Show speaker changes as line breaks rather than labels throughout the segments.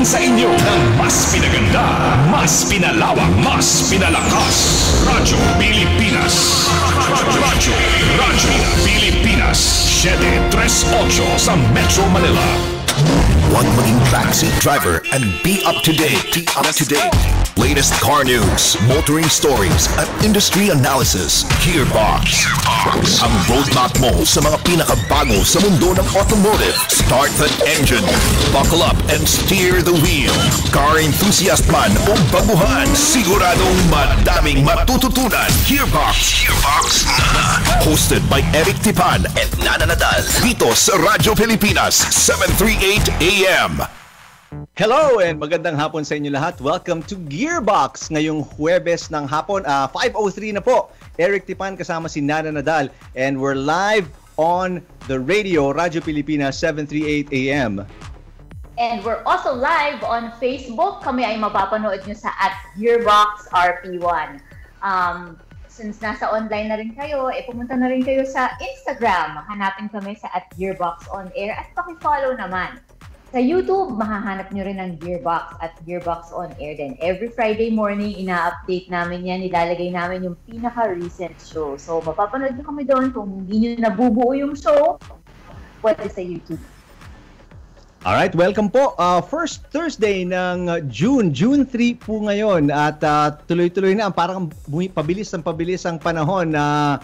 sa inyo ng mas pinaganda, mas pinalawak, mas pinalakas. Radyo Pilipinas. Radyo Pilipinas. 738 sa Metro Manila.
Huwag maging backseat driver and be up to date. Latest car news, motoring stories, at industry analysis. GearBox. Ang roadmap mo sa mga pinakabago sa mundo ng automotive. Start the engine, buckle up, and steer the wheel. Car enthusiast man o baguhan, siguradong madaming matututunan. GearBox na. Hosted by Eric Tipan and Nana Nadal. Dito sa Radyo Pilipinas, 738 AM.
Hello and magandang hapon sa inyo lahat. Welcome to GearBox ngayong Huwebes ng hapon. 5:03 na po. Eric Tipan kasama si Nana Nadal and we're live on the radio, Radyo Pilipinas 738 AM.
And we're also live on Facebook. Kami ay mapapanood nyo sa @GearBoxRP1. Since nasa online na rin kayo, pumunta na rin kayo sa Instagram. Hanapin kami sa @GearBoxOnAir at paki-follow naman. Sa YouTube, mahahanap nyo rin ang GearBox at GearBox On Air din. Every Friday morning, ina-update namin yan. Nilalagay namin yung pinaka-recent show. So, mapapanood nyo kami doon. Kung hindi nyo nabubuo yung show, pwede sa YouTube.
Alright, welcome po. First Thursday ng June 3 po ngayon. At tuloy-tuloy na. Parang pabilis ang panahon na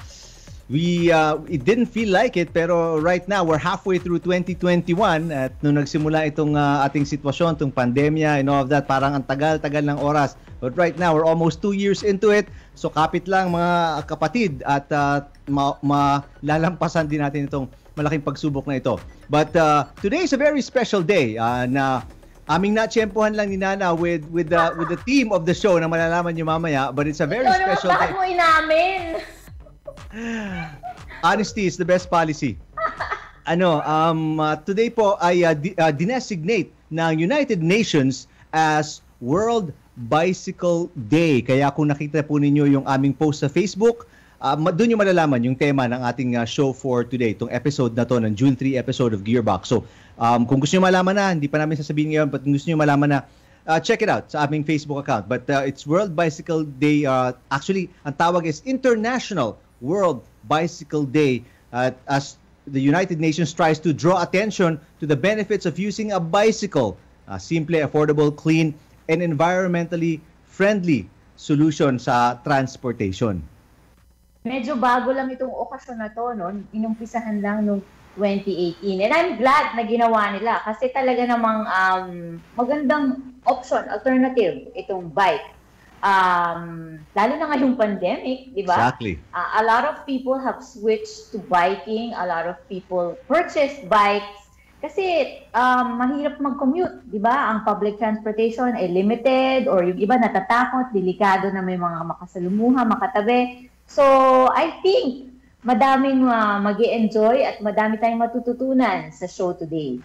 it didn't feel like it, pero right now we're halfway through 2021 at nung nagsimula itong ating sitwasyon, itong pandemya and all of that, parang ang tagal-tagal ng oras. But right now we're almost 2 years into it, so kapit lang mga kapatid at malalampasan din natin itong malaking pagsubok na ito. But today is a very special day na aming natsyempohan lang ni Nana with the theme of the show na malalaman nyo mamaya, but it's a very special day.
Bakit mo inamin?
Honesty is the best policy. Today po ay dinesignate ng United Nations as World Bicycle Day. Kaya kung nakita po ninyo yung aming post sa Facebook, doon nyo malalaman yung tema ng ating show for today, itong episode na to ng June 3 episode of GearBox. So, kung gusto nyo malaman na, hindi pa namin sasabihin ngayon, but kung gusto nyo malaman na, check it out sa aming Facebook account. But it's World Bicycle Day. Actually, ang tawag is International World Bicycle Day as the United Nations tries to draw attention to the benefits of using a bicycle. Simple, affordable, clean, and environmentally friendly solution sa transportation.
Medyo bago lang itong okasyon na to, no? Inumpisahan lang noong 2018. And I'm glad na ginawa nila kasi talaga namang magandang option, alternative itong bike. Lalo na ngayong pandemic, di ba?
Exactly.
A lot of people have switched to biking. A lot of people purchased bikes kasi mahirap mag-commute, di ba? Ang public transportation ay limited or yung iba natatakot, delikado na may mga makasalumuha, makatabi. So, I think madaming mag-i-enjoy at madami tayong matututunan sa show today.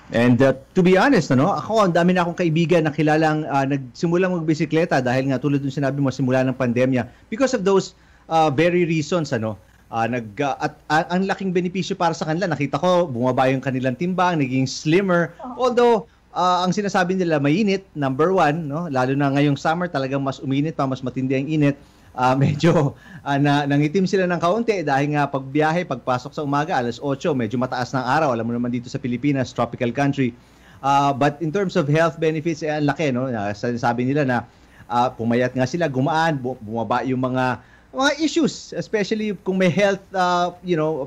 And to be honest, ako, ang dami na akong kaibigan na kilalang nagsimulang magbisikleta dahil nga tulad ng sinabi mo, simula ng pandemya. Because of those very reasons, at ang laking benepisyo para sa kanila. Nakita ko, bumaba yung kanilang timbang, naging slimmer. Although, ang sinasabi nila, mainit, number one, lalo na ngayong summer, talagang mas uminit pa, mas matindi ang init. Medyo nangitim sila ng kaunti dahil nga pagbiyahe, pagpasok sa umaga, alas 8, medyo mataas ng araw. Alam mo naman dito sa Pilipinas, tropical country. But in terms of health benefits, ang laki, sabi nila na pumayat nga sila, gumaan, bumaba yung mga issues, especially kung may health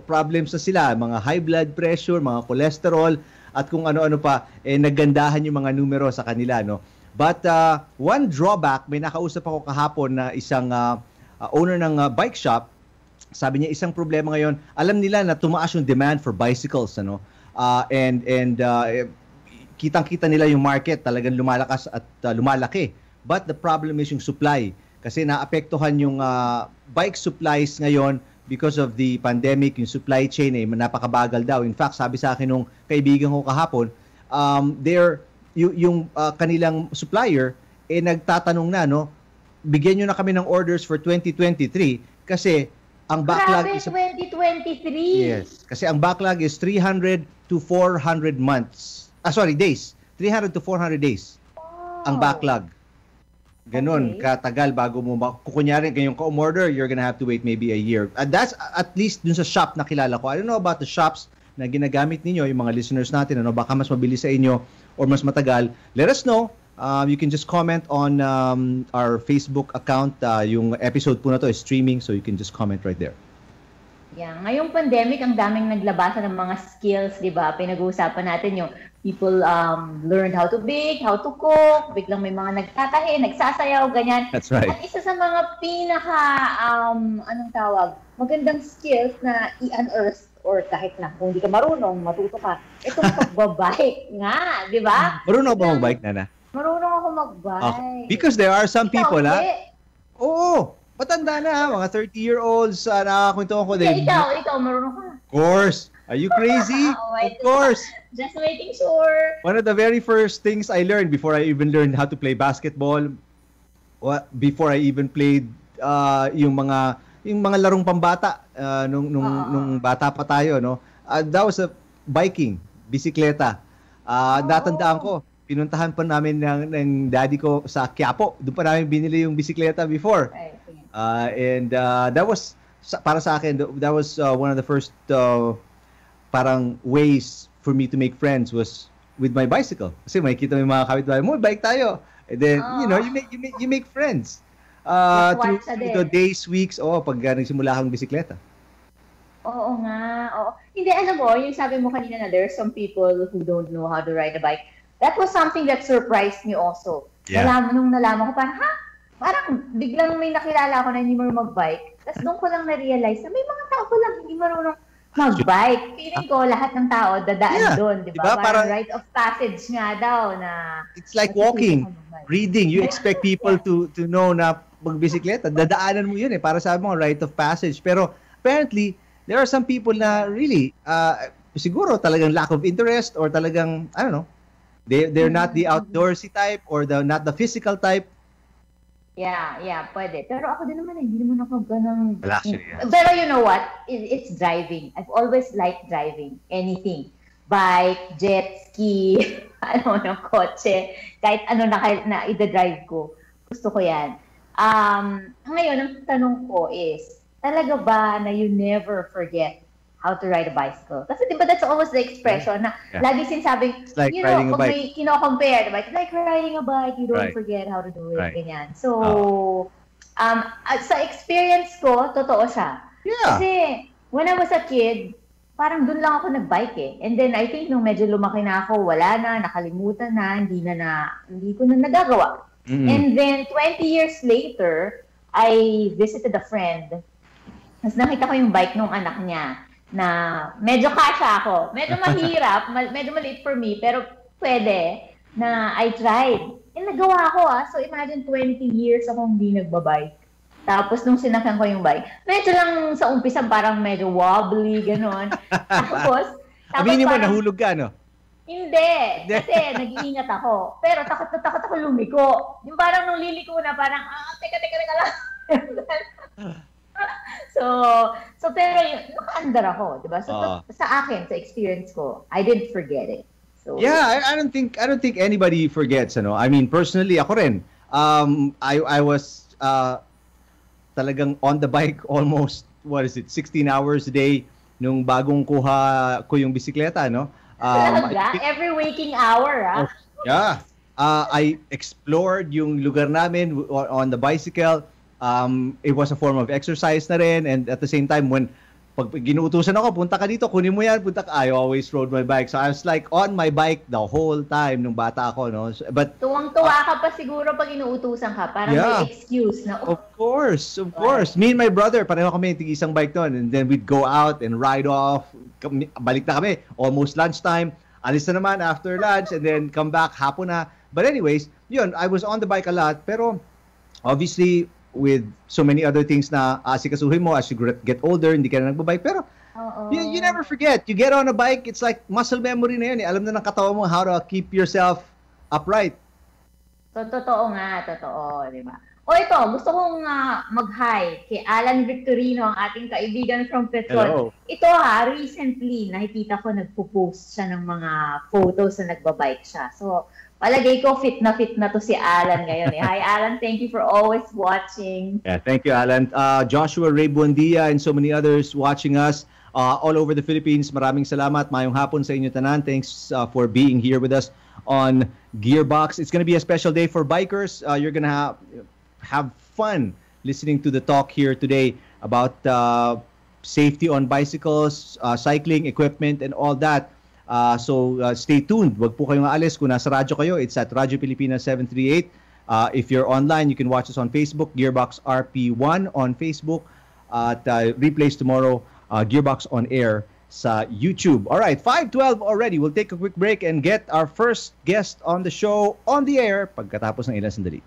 problems na sila, mga high blood pressure, mga cholesterol, at kung ano-ano pa, naggandahan yung mga numero sa kanila, But one drawback, may nakausap ako kahapon na isang owner ng bike shop. Sabi niya, isang problema ngayon, alam nila na tumaas yung demand for bicycles, and kitang-kita nila yung market, talagang lumalakas at lumalaki. But the problem is yung supply. Kasi naapektuhan yung bike supplies ngayon because of the pandemic, yung supply chain napakabagal daw. In fact, sabi sa akin nung kaibigan ko kahapon, yung kanilang supplier nagtatanong na bigyan nyo na kami ng orders for 2023 kasi ang backlog
is 2023.
Yes, kasi ang backlog is 300 to 400 months. Days. 300 to 400 days ang backlog. Ganon, katagal bago mo kukunyari kayong ka-order, you're gonna have to wait maybe a year. That's at least dun sa shop na kilala ko. I don't know about the shops na ginagamit ninyo, yung mga listeners natin, ano, baka mas mabilis sa inyo or mas matagal. Let us know. You can just comment on our Facebook account. Yung episode po na to is streaming, so you can just comment right there.
Yeah, ngayong pandemic, ang daming naglabasan ng mga skills, di ba? Pinag-uusapan natin yung people learned how to bake, how to cook, biglang may mga nagtatahi, nagsasayaw, ganyan.
That's right.
At isa sa mga pinaka, anong tawag, magandang skills na i-unearth or kahit na kung hindi ka marunong, matuto ka, itong pagbabike nga, di ba?
Marunong ba mag-bike, Nana?
Marunong ako mag-bike.
Because there are some people,
Ikaw,
Oo, matanda na, mga 30-year-olds, nakakwento ko.
Ikaw, marunong ka.
Of course. Are you crazy? Of course.
Just making sure.
One of the very first things I learned before I even learned how to play basketball, before I even played yung mga larong pambata nung bata pa tayo, no? That was a biking, bisikleta. Natandaan ko, pinuntahan pa namin ng daddy ko sa Quiapo. Doon pa namin binili yung bisikleta before. And that was, para sa akin, that was one of the first parang ways for me to make friends was with my bicycle. Kasi makikita mo yung mga kapitbahay mo, bike tayo. And then, you make friends. Through the days, weeks, pag nagsimula kang bisikleta.
Oo nga. Oo. Hindi, alam mo, yung sabi mo kanina na there's some people who don't know how to ride a bike. That was something that surprised me also.
Yeah.
Nung nalaman ko, parang biglang may nakilala ako na hindi marunong mag-bike. Tapos doon ko lang na-realize na may mga tao ko lang hindi marunong mag-bike. Feeling ko lahat ng tao dadaan doon, di ba? Parang rite of passage nga daw na...
It's like walking, reading. You expect people to know na magbisikleta. Dadaanan mo yun para sabi mo, rite of passage. Pero apparently, there are some people na really, siguro talagang lack of interest or talagang, I don't know, they're not the outdoorsy type or not the physical type.
Yeah, pwede. Pero ako din naman, hindi naman ako ganang...
Yeah.
Pero you know what? It's driving. I've always liked driving. Anything. Bike, jet ski, kotse. Kahit ano na ida-drive ko. Gusto ko yan. Ngayon, ang tanong ko is, talaga ba na you never forget how to ride a bicycle? Kasi diba that's always the expression na lagi sinasabing,
like pag
may kino-compare, diba? It's like riding a bike, you don't forget how to do it, ganyan. So, sa experience ko, totoo siya.
Yeah.
Kasi, when I was a kid, parang dun lang ako nag-bike eh. And then, I think nung medyo lumaki na ako, wala na, nakalimutan na, hindi ko na nagagawa. Mm-hmm. And then, 20 years later, I visited a friend. Tapos nakita ko yung bike nung anak niya na medyo kasha ako. Medyo mahirap, medyo maliit for me, pero pwede na I tried. And nagawa ko So imagine 20 years akong hindi nagbabike. Tapos nung sinakyan ko yung bike, medyo lang sa umpisa parang medyo wobbly, gano'n. Tapos
aminin mo, nahulog ka, no?
Hindi. Kasi nag-iingat ako. Pero takot ako lumiko. Yung parang nung liliko na parang, teka lang. So pero nakaandar ako, 'di ba? So sa akin, sa experience ko, I didn't forget it. So
yeah, I don't think anybody forgets, ano. I mean, personally ako rin. I was talagang on the bike almost 16 hours a day nung bagong kuha ko yung bisikleta, no?
Every waking hour,
Yeah. I explored yung lugar namin on the bicycle. It was a form of exercise na rin, and at the same time, when pag ginuutusan ako, punta ka dito, kunin mo yan, punta ka, I always rode my bike. So I was like on my bike the whole time nung bata ako, no? But
tuwang-tuwa ka pa siguro pag inuutusan ka, parang may excuse na.
Of course. Me and my brother, pareho kami tig-isang bike doon, and then we'd go out and ride off. Balik na kami, almost lunchtime. Alis na naman after lunch, and then come back, hapon na. But anyways, yun, I was on the bike a lot, pero obviously, with so many other things na asikasuhin mo as you get older, hindi ka na nagbabike. Pero you never forget. You get on a bike, it's like muscle memory na yun. Alam na ng katawan mo how to keep yourself upright.
So, totoo nga, di ba? ito, gusto kong mag-hi kay Alan Victorino, ang ating kaibigan from Petron.
Hello.
Ito recently, nakikita ko nagpo-post siya ng mga photos na nagbabike siya. So, palagay ko fit na to si Alan ngayon. Hi Alan, thank you for always watching.
Yeah, thank you Alan. Joshua Ray Buendia and so many others watching us all over the Philippines. Maraming salamat. Mayong hapon sa inyo tanan. Thanks for being here with us on GearBox. It's going to be a special day for bikers. You're going to have fun listening to the talk here today about safety on bicycles, cycling equipment, and all that. So stay tuned. Wag po kayong aalis. Kung nasa radyo kayo, it's at Radyo Pilipinas 738. If you're online, you can watch us on Facebook, GearBox RP1 on Facebook. At replays tomorrow, GearBox on Air sa YouTube. All right, 5:12 already. We'll take a quick break and get our first guest on the show on the air pagkatapos ng ilang sandali.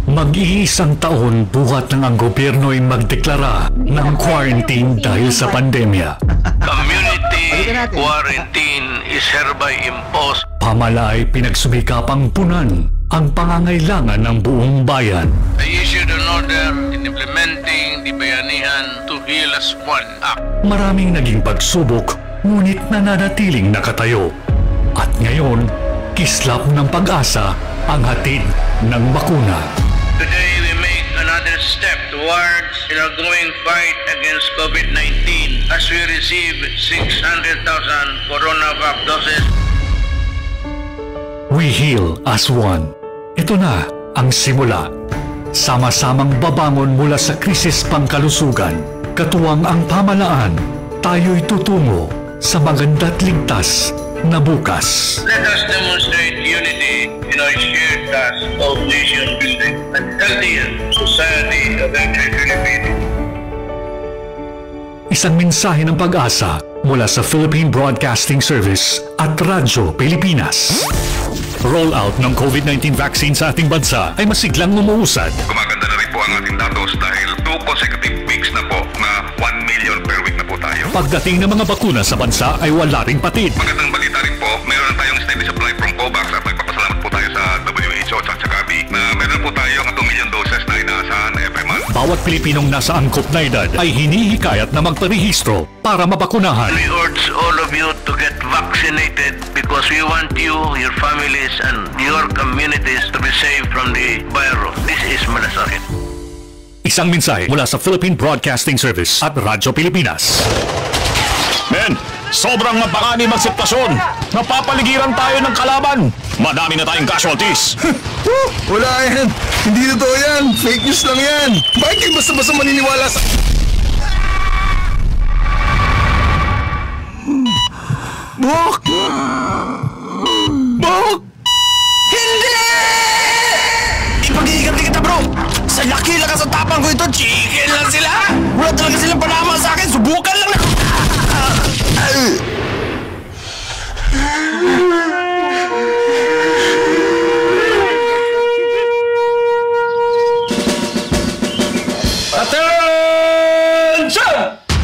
Mag-iisang taon buhat nang ang gobyerno ay magdeklara ng quarantine dahil sa pandemya.
Community quarantine is hereby imposed.
Pamala ay pinagsumikapang punan ang pangangailangan ng buong bayan.
I issued an order in implementing the Bayanihan to Heal as One Act.
Maraming naging pagsubok, ngunit nananatiling nakatayo. At ngayon, kislap ng pag-asa ang hatid ng bakuna.
Today we make another step towards in our growing fight against COVID-19 as we receive 600,000 CoronaVac doses.
We heal as one. Ito na ang simula. Sama-samang babangon mula sa krisis pangkalusugan. Katuwang ang pamalaan, tayo'y tutungo sa maganda't ligtas na bukas.
Let us demonstrate unity in our shared task of nation building and healthier society of every Filipino.
Isang mensahe ng pag-asa mula sa Philippine Broadcasting Service at Radyo Pilipinas. Rollout ng COVID-19 vaccine sa ating bansa ay masiglang umuusad.
Gumaganda na rin po ang ating datos dahil 2 consecutive weeks na po na 1 million per week na po tayo.
Pagdating ng mga bakuna sa bansa ay wala ring patid.
Magandang balita rin po, mayroon tayong steady supply from COVAX at nagpapasalamat po tayo sa WHO at sa Gabi na meron po tayo ang 2 million doses na inaasahan every month.
Bawat Pilipinong nasa angkop na edad ay hinihikayat na magparehistro para mabakunahan.
We urge all of you to get vaccinated because we want you, your families, and your communities to be safe from the virus. This is Malasakit.
Isang mensahe mula sa Philippine Broadcasting Service at Radyo Pilipinas.
Men, sobrang napakanim ang sitwasyon. Napapaligiran tayo ng kalaban. Madami na tayong casualties.
Wala yan. Hindi totoo yan. Fake news lang yan. Bakit kayo basta-basta maniniwala sa... Bok! Bok! Hindi! Ipag-iiganti kita, bro! Sa laki lang sa tapang ko ito, chicken lang sila! Wala talaga silang panama sa akin, subukan lang na...
Attention!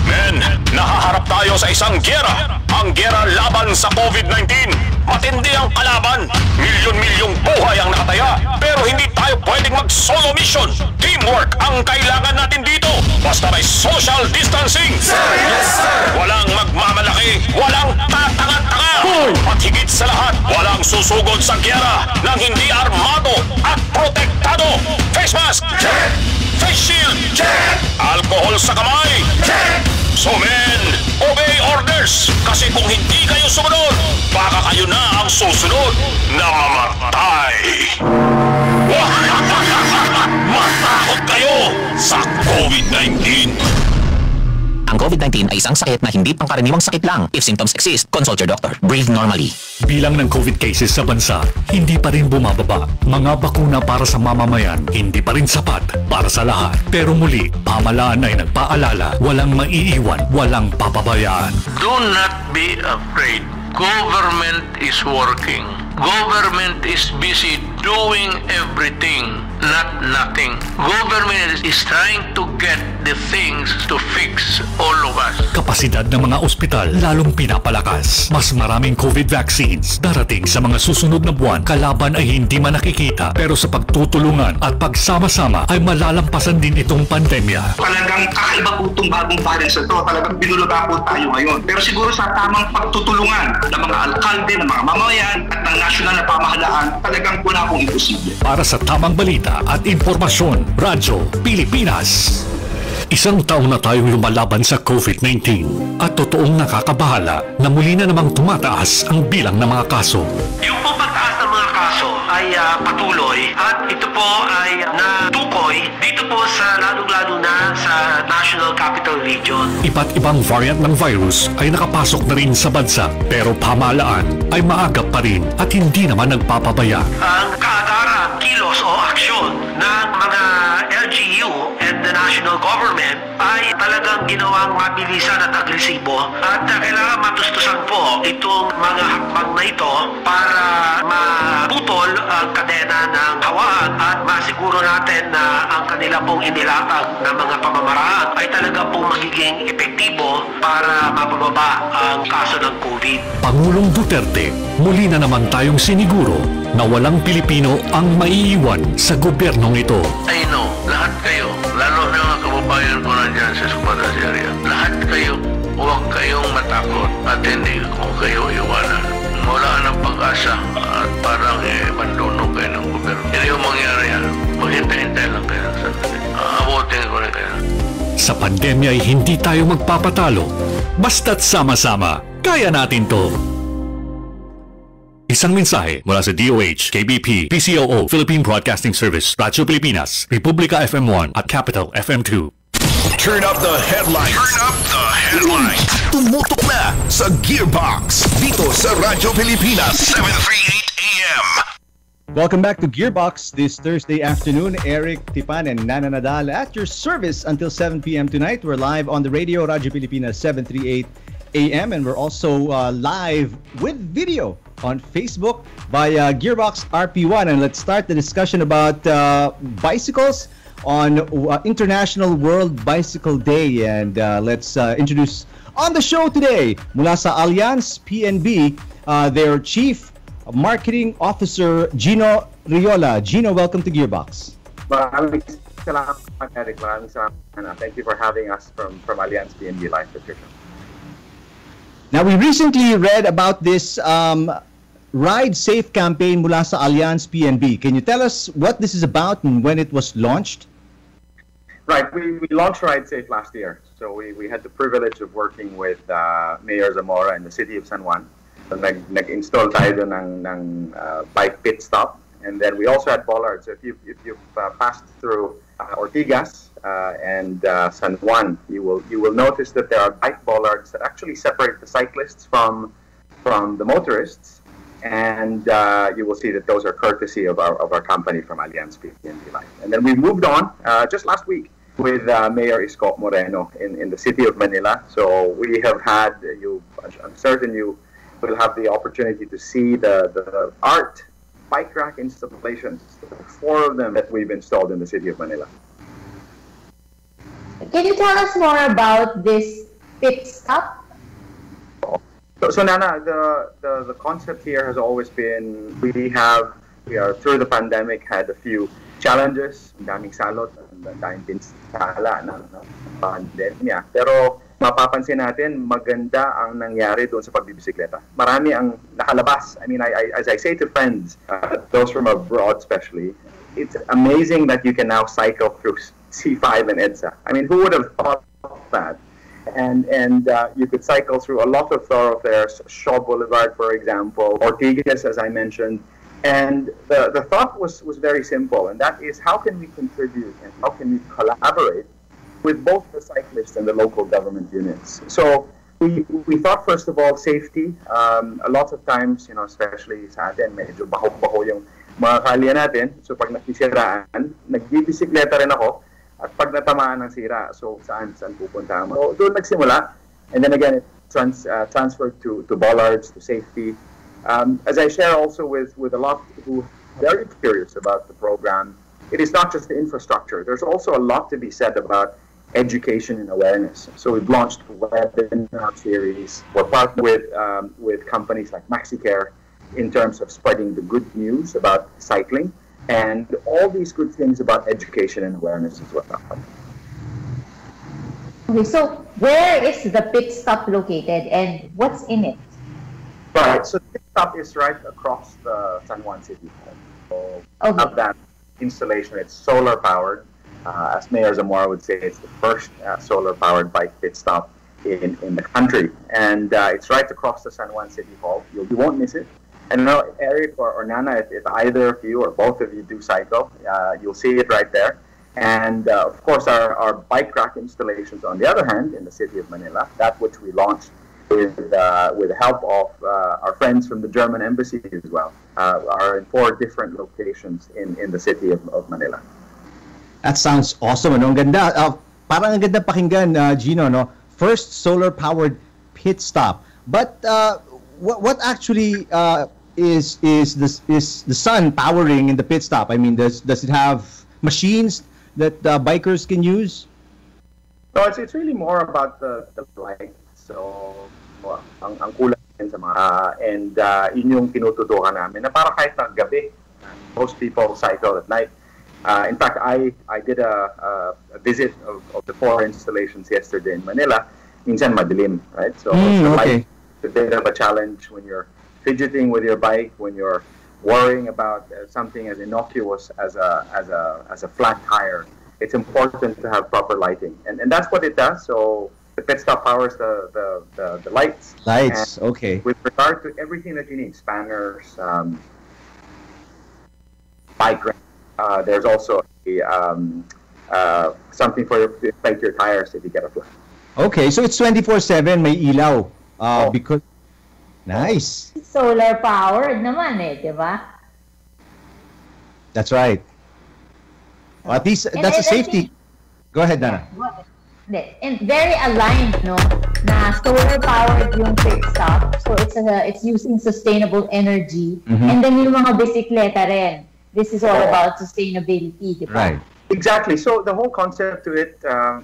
Men, nahaharap tayo sa isang giyera. Ang giyera laban sa COVID-19. Matindi ang kalaban. Milyon-milyong buhay ang nakataya. Pero hindi tayo pwedeng mag-solo mission. Teamwork ang kailangan natin dito. Basta may social distancing.
Sir, yes, sir!
Walang magmamalaki. Walang tatanga-tanga. At higit sa lahat, walang susugod sa giyera nang hindi armado at protektado. Face mask!
Check!
Face shield!
Check!
Alcohol sa kamay!
Check!
So men, obey orders! Kasi kung hindi kayo sumunod, baka kayo na ang susunod na mamatay! Matakot kayo sa COVID-19!
Ang COVID-19 ay isang sakit na hindi pangkaraniwang sakit lang. If symptoms exist, consult your doctor. Breathe normally.
Bilang ng COVID cases sa bansa, hindi pa rin bumababa. Mga bakuna para sa mamamayan, hindi pa rin sapat para sa lahat. Pero muli, pamahalaan ay nagpaalala, walang maiiwan, walang papabayaan.
Do not be afraid. Government is working. Government is busy doing everything, not nothing. Government is trying to get the things to fix all of us.
Kapasidad ng mga ospital lalong pinapalakas. Mas maraming COVID vaccines darating sa mga susunod na buwan. Kalaban ay hindi man nakikita, pero sa pagtutulungan at pagsama-sama ay malalampasan din itong pandemya.
Talagang kakaiba po itong bagong virus ito. Talagang binulaga po tayo ngayon. Pero siguro sa tamang pagtutulungan ng mga alkalde, ng mga mamayan at ng nasyonal na pamahalaan, talagang wala pong imposible.
Para sa tamang balita at impormasyon, Radyo Pilipinas. Isang taon na tayong lumalaban sa COVID-19 at totoong nakakabahala na muli na namang tumataas ang bilang ng mga kaso.
Yung po pagtaas ng mga kaso ay patuloy at ito po ay natukoy dito po sa lalong-lalo na sa National Capital Region.
Iba't ibang variant ng virus ay nakapasok na rin sa bansa, pero pamahalaan ay maagap pa rin at hindi naman nagpapabaya.
Ang kaagara, kilos o aksyon ng mga LGU and the national government ay talagang ginawang mabilisan at agresibo at kailangan matustusan po itong mga hakbang na ito para maputol ang kadena ng hawaan at masiguro natin na ang kanila pong inilatag na mga pamamaraan ay talaga pong magiging epektibo para mapababa ang kaso ng COVID.
Pangulong Duterte, muli na naman tayong siniguro na walang Pilipino ang maiiwan sa gobyernong ito.
I know, lahat kayo, lalo na mga kababayan ko na dyan sa Escuadras area, lahat kayo, huwag kayong matakot at hindi ko kayo iwanan. Wala ng pag-asa at parang bandono kayo ng gobyerno. Hindi yung mangyari yan. Maghintay-hintay lang kayo ng sandali. Abutin ko rin kayo.
Sa pandemya ay hindi tayo magpapatalo. Basta't sama-sama, kaya natin to. Isang mensahe mula sa DOH, KBP, PCOO, Philippine Broadcasting Service, Radyo Pilipinas, Republika FM1 at Capital FM2.
Turn up the headlines. Turn up the headlines. Tumutok na sa Gearbox dito sa Radyo Pilipinas 738 AM.
Welcome back to Gearbox this Thursday afternoon. Eric, Tipan, and Nana Nadal at your service until 7 p.m. tonight. We're live on the radio, Radyo Pilipinas 738 AM, and we're also live with video on Facebook via Gearbox RP1. And let's start the discussion about bicycles on International World Bicycle Day. And let's introduce on the show today, mula sa Allianz PNB, their Chief Marketing Officer, Gino Riola. Gino, welcome to Gearbox.
Maraming salamat, Eric. Maraming salamat. Thank you for having us from Allianz PNB Live Nutrition.
Now, we recently read about this Ride Safe campaign mula sa Allianz PNB. Can you tell us what this is about and when it was launched?
Right, we launched Ride Safe last year. So we had the privilege of working with Mayor Zamora in the city of San Juan. So nag-install tayo doon ng bike pit stop. And then we also had bollards. So if you've passed through Ortigas and San Juan, you will notice that there are bike bollards that actually separate the cyclists from the motorists. And you will see that those are courtesy of our company from Allianz PNB Life. And then we moved on just last week with Mayor Isko Moreno in the city of Manila. So we have had, I'm certain you will have the opportunity to see the art bike rack installations, 4 of them that we've installed in the city of Manila.
Can you tell us more about this pit stop?
So Nana, the concept here has always been we are through the pandemic had a few challenges, daming salot, daming pinsala ng pandemya. Pero mapapansin natin maganda ang nangyari doon sa pagbibisikleta. Marami ang nakalabas. I mean, as I say to friends, those from abroad especially, it's amazing that you can now cycle through C5 and EDSA. I mean, who would have thought that? And you could cycle through a lot of thoroughfares, Shaw Boulevard, for example, Ortigas, as I mentioned. And the thought was very simple, and that is how can we contribute and how can we collaborate with both the cyclists and the local government units. So we thought, first of all, safety. A lot of times, especially sa atin, medyo baho-baho yung mga kalye natin. So pag nakisiraan, nagbibisikleta rin ako. At pag natamaan ng sira, so saan pupunta mo? So doon nagsimula. And then again, it transferred to bollards, to safety. As I share also with a lot who are very curious about the program, it is not just the infrastructure. There's also a lot to be said about education and awareness. So we've launched a webinar series. We're partnered with companies like MaxiCare in terms of spreading the good news about cycling and all these good things about education and awareness as well.
Okay, so where is the pit stop located and what's in it?
Right, so the pit stop is right across the San Juan city. So of that installation, it's solar powered. As Mayor Zamora would say, it's the first solar powered bike pit stop in the country. And it's right across the San Juan City Hall. You won't miss it. And I know, Eric or Nana, if either of you or both of you do cycle, you'll see it right there. And of course, our bike rack installations, on the other hand, in the city of Manila, that which we launched with the help of our friends from the German embassy as well, are in 4 different locations in the city of Manila.
That sounds awesome. Ano? Ang ganda. Parang ang ganda pakinggan, Gino, no? First solar-powered pit stop. But what actually is the sun powering in the pit stop? I mean, does it have machines that bikers can use?
No, it's really more about the light. So, ang kulang din sa mga and yun yung tinututukan namin na para kahit na gabi, most people cycle at night. In fact, I did a visit of the 4 installations yesterday in Manila. Minsan madilim, right? So
okay.
It's a bit of a challenge when you're fidgeting with your bike, when you're worrying about something as innocuous as a flat tire. It's important to have proper lighting, and that's what it does. So the pit stop powers the lights.
Lights,
and
okay.
With regard to everything that you need, spanners, bike rack. There's also something for to inflate your tires if you get a flat.
Okay, so it's 24/7 may ilaw. Because nice.
Solar powered naman di ba?
That's right. Well, at least that's a safety. Go ahead, Nana.
And very aligned, no? Na solar powered yung pit stop. So it's using sustainable energy. And then yung mga bisikleta rin. This is all about sustainability, di ba?
Right.
Exactly. So the whole concept to it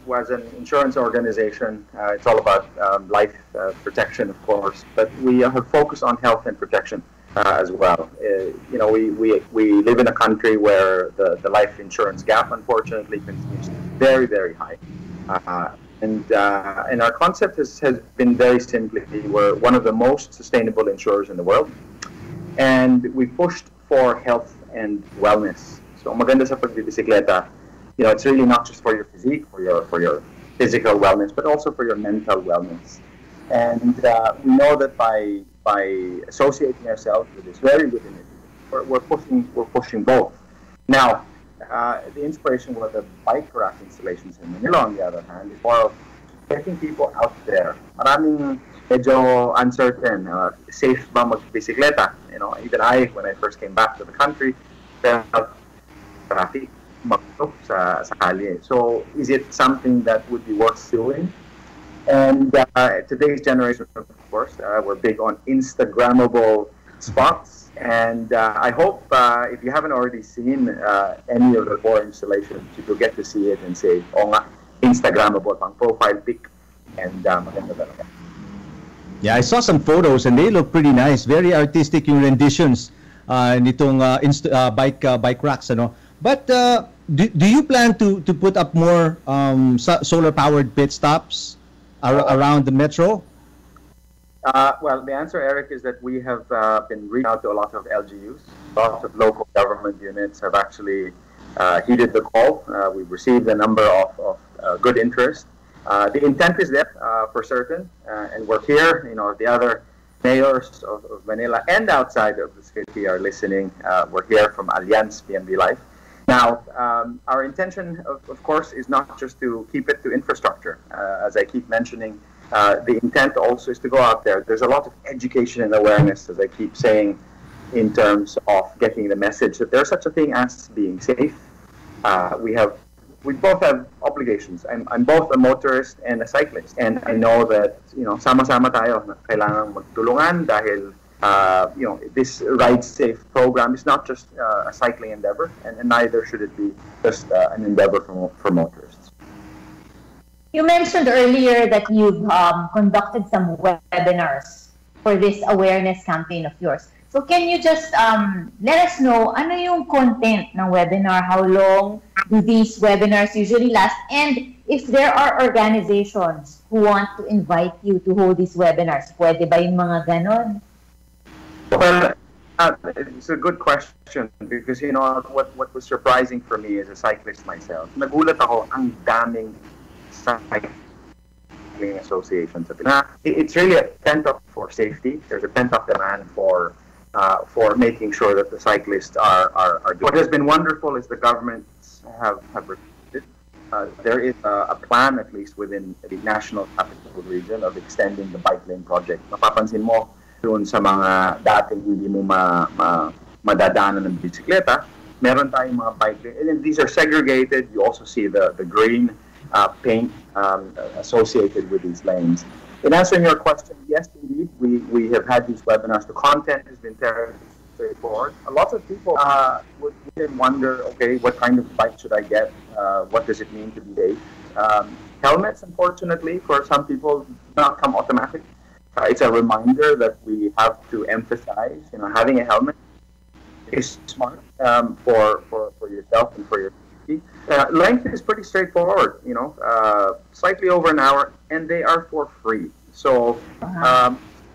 was an insurance organization. It's all about life protection, of course, but we have focused on health and protection as well. We live in a country where the life insurance gap, unfortunately, continues very, very high. And our concept has been very simply, we're one of the most sustainable insurers in the world, and we pushed for health and wellness. So maganda sa pagbibisikleta, it's really not just for your physique, for your physical wellness, but also for your mental wellness. And we know that by associating ourselves with this very good initiative, we're pushing both. Now, the inspiration with the bike rack installations in Manila, on the other hand, is more of getting people out there. Maraming medyo uncertain, safe ba magbisikleta? Even when I first came back to the country, felt traffic sa kali. So is it something that would be worth doing? And today's generation, of course, we're big on Instagrammable spots. And I hope if you haven't already seen any of the 4 installations, you will get to see it and say, nga, Instagrammable, pang profile pic. And maganda talaga.
Yeah, I saw some photos and they look pretty nice. Very artistic yung renditions nitong bike racks, ano. But do you plan to put up more solar-powered pit stops around the metro?
Well, the answer, Eric, is that we have been reaching out to a lot of LGUs. Lots of local government units have actually heeded the call. We've received a number of good interest. The intent is there for certain, and we're here. The other mayors of Manila and outside of the city are listening. We're here from Allianz PNB Life. Now, our intention, of course, is not just to keep it to infrastructure. As I keep mentioning, the intent also is to go out there. There's a lot of education and awareness, as I keep saying, in terms of getting the message that there's such a thing as being safe. We both have obligations. I'm both a motorist and a cyclist, and I know that sama-sama tayo na kailangan magtulungan dahil this Ride Safe program is not just a cycling endeavor, and neither should it be just an endeavor for motorists.
You mentioned earlier that you've conducted some webinars for this awareness campaign of yours. So can you just let us know ano yung content ng webinar? How long do these webinars usually last? And if there are organizations who want to invite you to hold these webinars, pwede ba yung mga ganon?
Well, it's a good question because you know what was surprising for me as a cyclist myself. Nagulat ako ang daming cycling associations. It's really a pent-up for safety. There's a pent-up demand for making sure that the cyclists are doing. What has been wonderful is the governments have recruited. There is a plan, at least within the national capital region, of extending the bike lane project. Mapapansin mo doon sa mga dating hindi mo madadaanan ng bisikleta, meron tayong mga bike lane. And these are segregated. You also see the green paint associated with these lanes. In answering your question, yes, indeed, we have had these webinars. The content has been very straightforward. A lot of people would wonder, okay, what kind of bike should I get? What does it mean to be safe? Helmets, unfortunately, for some people, do not come automatic. It's a reminder that we have to emphasize, you know, having a helmet is smart for yourself and for your safety. Length is pretty straightforward, you know, slightly over an hour, and they are for free. So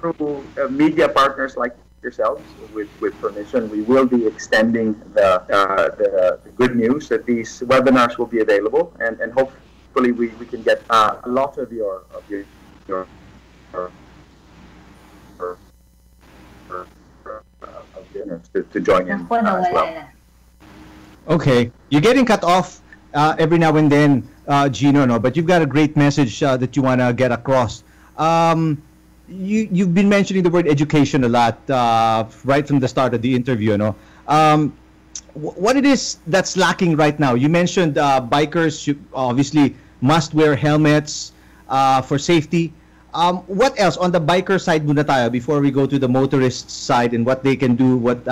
through media partners like yourselves, with permission, we will be extending the good news that these webinars will be available, and hopefully we can get a lot of your dinners to join in as well.
Okay, you're getting cut off every now and then, Gino, no? But you've got a great message that you want to get across. You've been mentioning the word education a lot right from the start of the interview, no? What it is that's lacking right now? You mentioned bikers obviously must wear helmets for safety. What else on the biker side muna tayo before we go to the motorist side and what they can do, what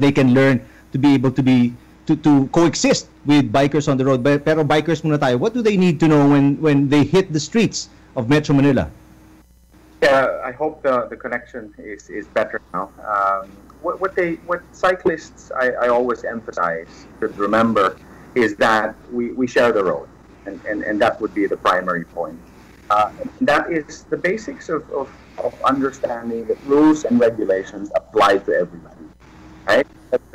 they can learn to be able to coexist with bikers on the road. Pero bikers muna tayo. What do they need to know when they hit the streets of Metro Manila?
Yeah, I hope the connection is better now. What cyclists I always emphasize should remember is that we share the road, and that would be the primary point. That is the basics of understanding that rules and regulations apply to everybody, right?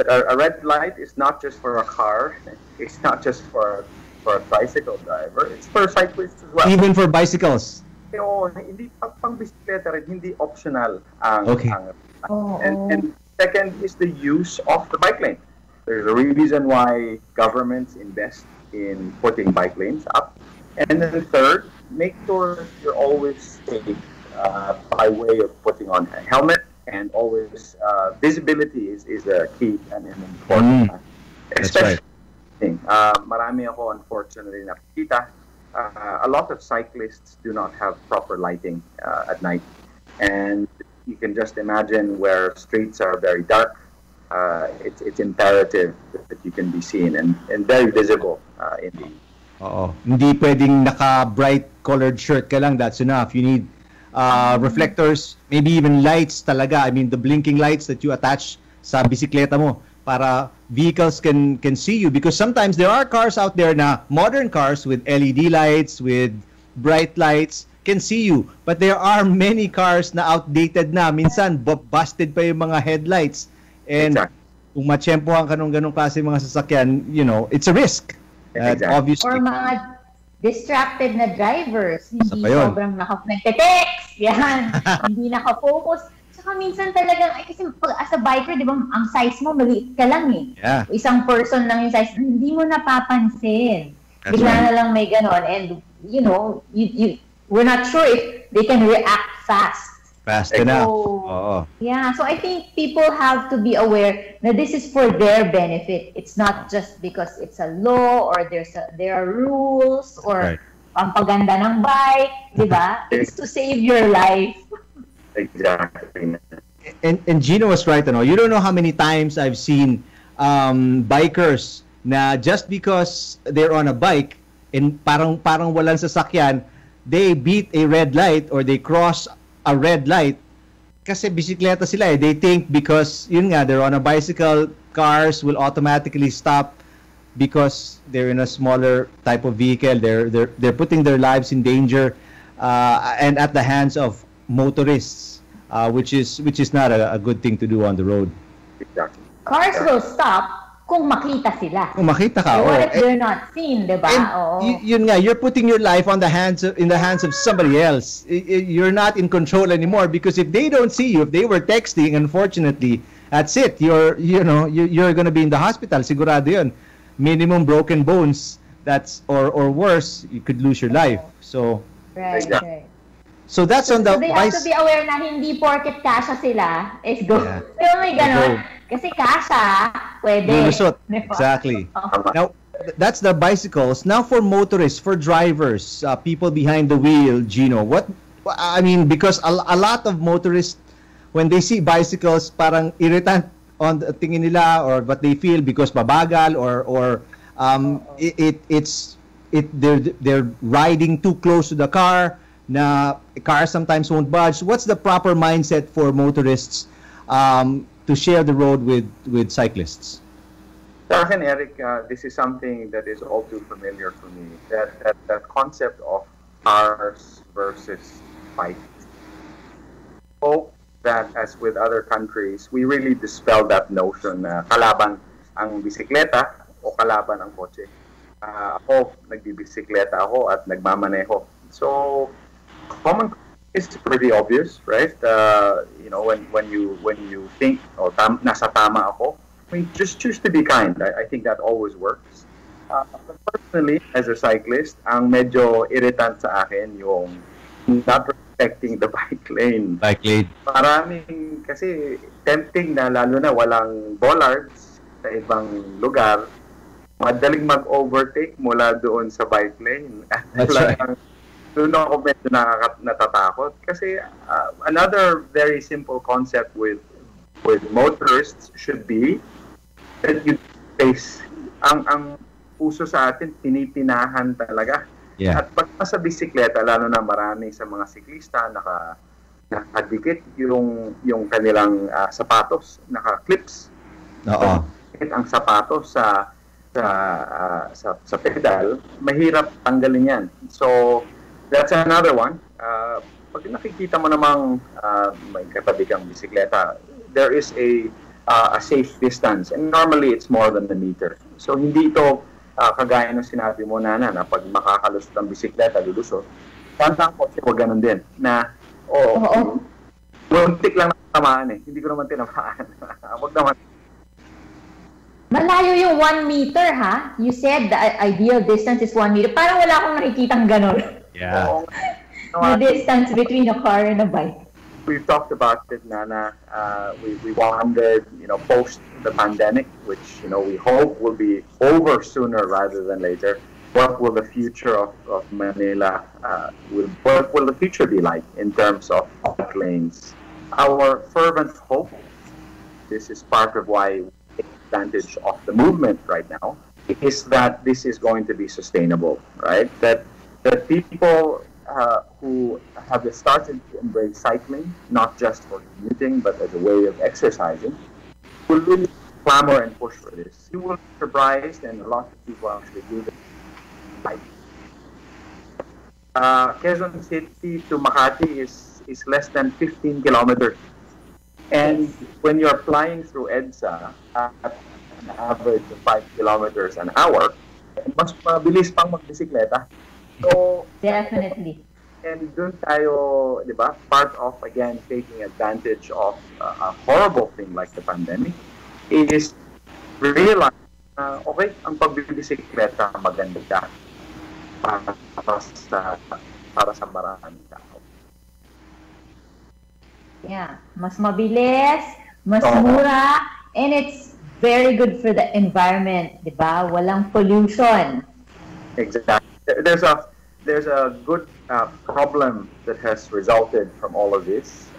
A red light is not just for a car, it's not just for a bicycle driver, it's for cyclists as well.
Even for bicycles?
Hindi pang bisikleta rin, hindi optional ang
okay.
And second is the use of the bike lane. There's a reason why governments invest in putting bike lanes up. And then third, make sure you're always safe by way of putting on a helmet, and always visibility is a key and an important factor. Especially, right. Marami ako unfortunately nakikita, a lot of cyclists do not have proper lighting at night, and you can just imagine where streets are very dark. It's imperative that you can be seen and very visible indeed.
Hindi pwedeng naka-bright colored shirt ka lang, that's enough. You need reflectors, maybe even lights talaga. I mean, the blinking lights that you attach sa bisikleta mo para vehicles can see you. Because sometimes there are cars out there na modern cars with LED lights, with bright lights, can see you. But there are many cars na outdated na. Minsan, busted pa yung mga headlights. And kung matsyempohan ka nung ganong klase mga sasakyan, you know, it's a risk. Obviously.
Or mga distracted na drivers, hindi sobrang naka-text, yan, hindi naka-focus. Saka minsan talagang, kasi as a biker, di ba, ang size mo, maliit ka lang eh.
Yeah.
Isang person lang yung size, hindi mo napapansin. Bigla na lang may ganon. And, you know, we're not sure if they can react fast.
Fast enough.
Yeah, so I think people have to be aware that this is for their benefit. It's not just because it's a law or there are rules or ang paganda ng bike, di ba? It's to save your life.
Exactly.
And Gino was right, you know. You don't know how many times I've seen bikers na just because they're on a bike, parang walang sasakyan, they beat a red light or they cross a red light kasi bisikleta sila eh. They think because yun nga, they're on a bicycle, cars will automatically stop because they're in a smaller type of vehicle. They're putting their lives in danger and at the hands of motorists, which is not a good thing to do on the road.
Exactly.
Cars will stop kung makita sila.
Kung makita ka,
so what if they're not seen, diba?
Yun nga, you're putting your life in the hands of somebody else. You're not in control anymore because if they don't see you, if they were texting, unfortunately, that's it. You're going to be in the hospital. Sigurado yun. Minimum broken bones. Or worse, you could lose your life. So
right.
So that's on the.
So they have to be aware na hindi porket kasha sila is go.
Yeah.
Pero may ganon. Kasi kasha, pwede.
Exactly. Now, that's the bicycles. Now for motorists, for drivers, people behind the wheel, Gino, because a lot of motorists, when they see bicycles, parang irritant on the tingin nila or what they feel because babagal or they're riding too close to the car. Na cars sometimes won't budge. What's the proper mindset for motorists to share the road with cyclists?
Sa akin, Eric, this is something that is all too familiar for me. That concept of cars versus bikes. Hope that, as with other countries, we really dispel that notion na kalaban ang bisikleta o kalaban ang kotse. Ako, nagbibisikleta ako at nagmamaneho. So, common is pretty obvious, right? When you think, nasa tama ako, I mean, just choose to be kind. I think that always works. But personally, as a cyclist, ang medyo irritant sa akin yung not respecting the bike lane. Maraming, kasi tempting na, lalo na walang bollards sa ibang lugar, madaling mag-overtake mula doon sa bike lane.
That's right.
Doon ako medyo natatakot. Kasi another very simple concept with motorists should be that you face. Ang puso sa atin, tinitinahan talaga.
Yeah.
At pag sa bisikleta, lalo na marami sa mga siklista, nakadikit yung kanilang sapatos, naka-clips.
Oo.
Ang sapatos sa pedal, mahirap tanggalin yan. So, that's another one. Pag nakikita mo namang may katabi kang bisikleta, there is a safe distance. And normally, it's more than a meter. So, hindi ito kagaya ng sinabi mo, Nana, na pag makakalusot ang bisikleta, lulusot. Sana ang kotse, huwag ganun din. Na, muntik lang natamaan eh. Hindi ko naman tinamaan. Huwag naman.
Malayo yung 1 meter, ha? You said the ideal distance is 1 meter. Parang wala akong nakikitang ganon.
Yeah.
The distance between a car and a bike.
We've talked about it, Nana. We wondered, post the pandemic, which, we hope will be over sooner rather than later. What will the future of Manila, what will the future be like in terms of bike lanes? Our fervent hope, this is part of why we take advantage of the movement right now, is that this is going to be sustainable, right? That people who have started to embrace cycling, not just for commuting, but as a way of exercising, will really clamor and push for this. You will be surprised, and a lot of people actually do this. Quezon City to Makati is less than 15 kilometers. And when you're flying through EDSA at an average of 5 kilometers an hour, mas mabilis pang magbisikleta. So,
definitely.
And dun tayo, di ba, part of, again, taking advantage of a horrible thing like the pandemic is realize, okay, ang pagbibisikleta maganda para sa maraming tao.
Yeah, mas mabilis, mas mura, and it's very good for the environment, di ba? Walang pollution.
Exactly. There's a good problem that has resulted from all of this.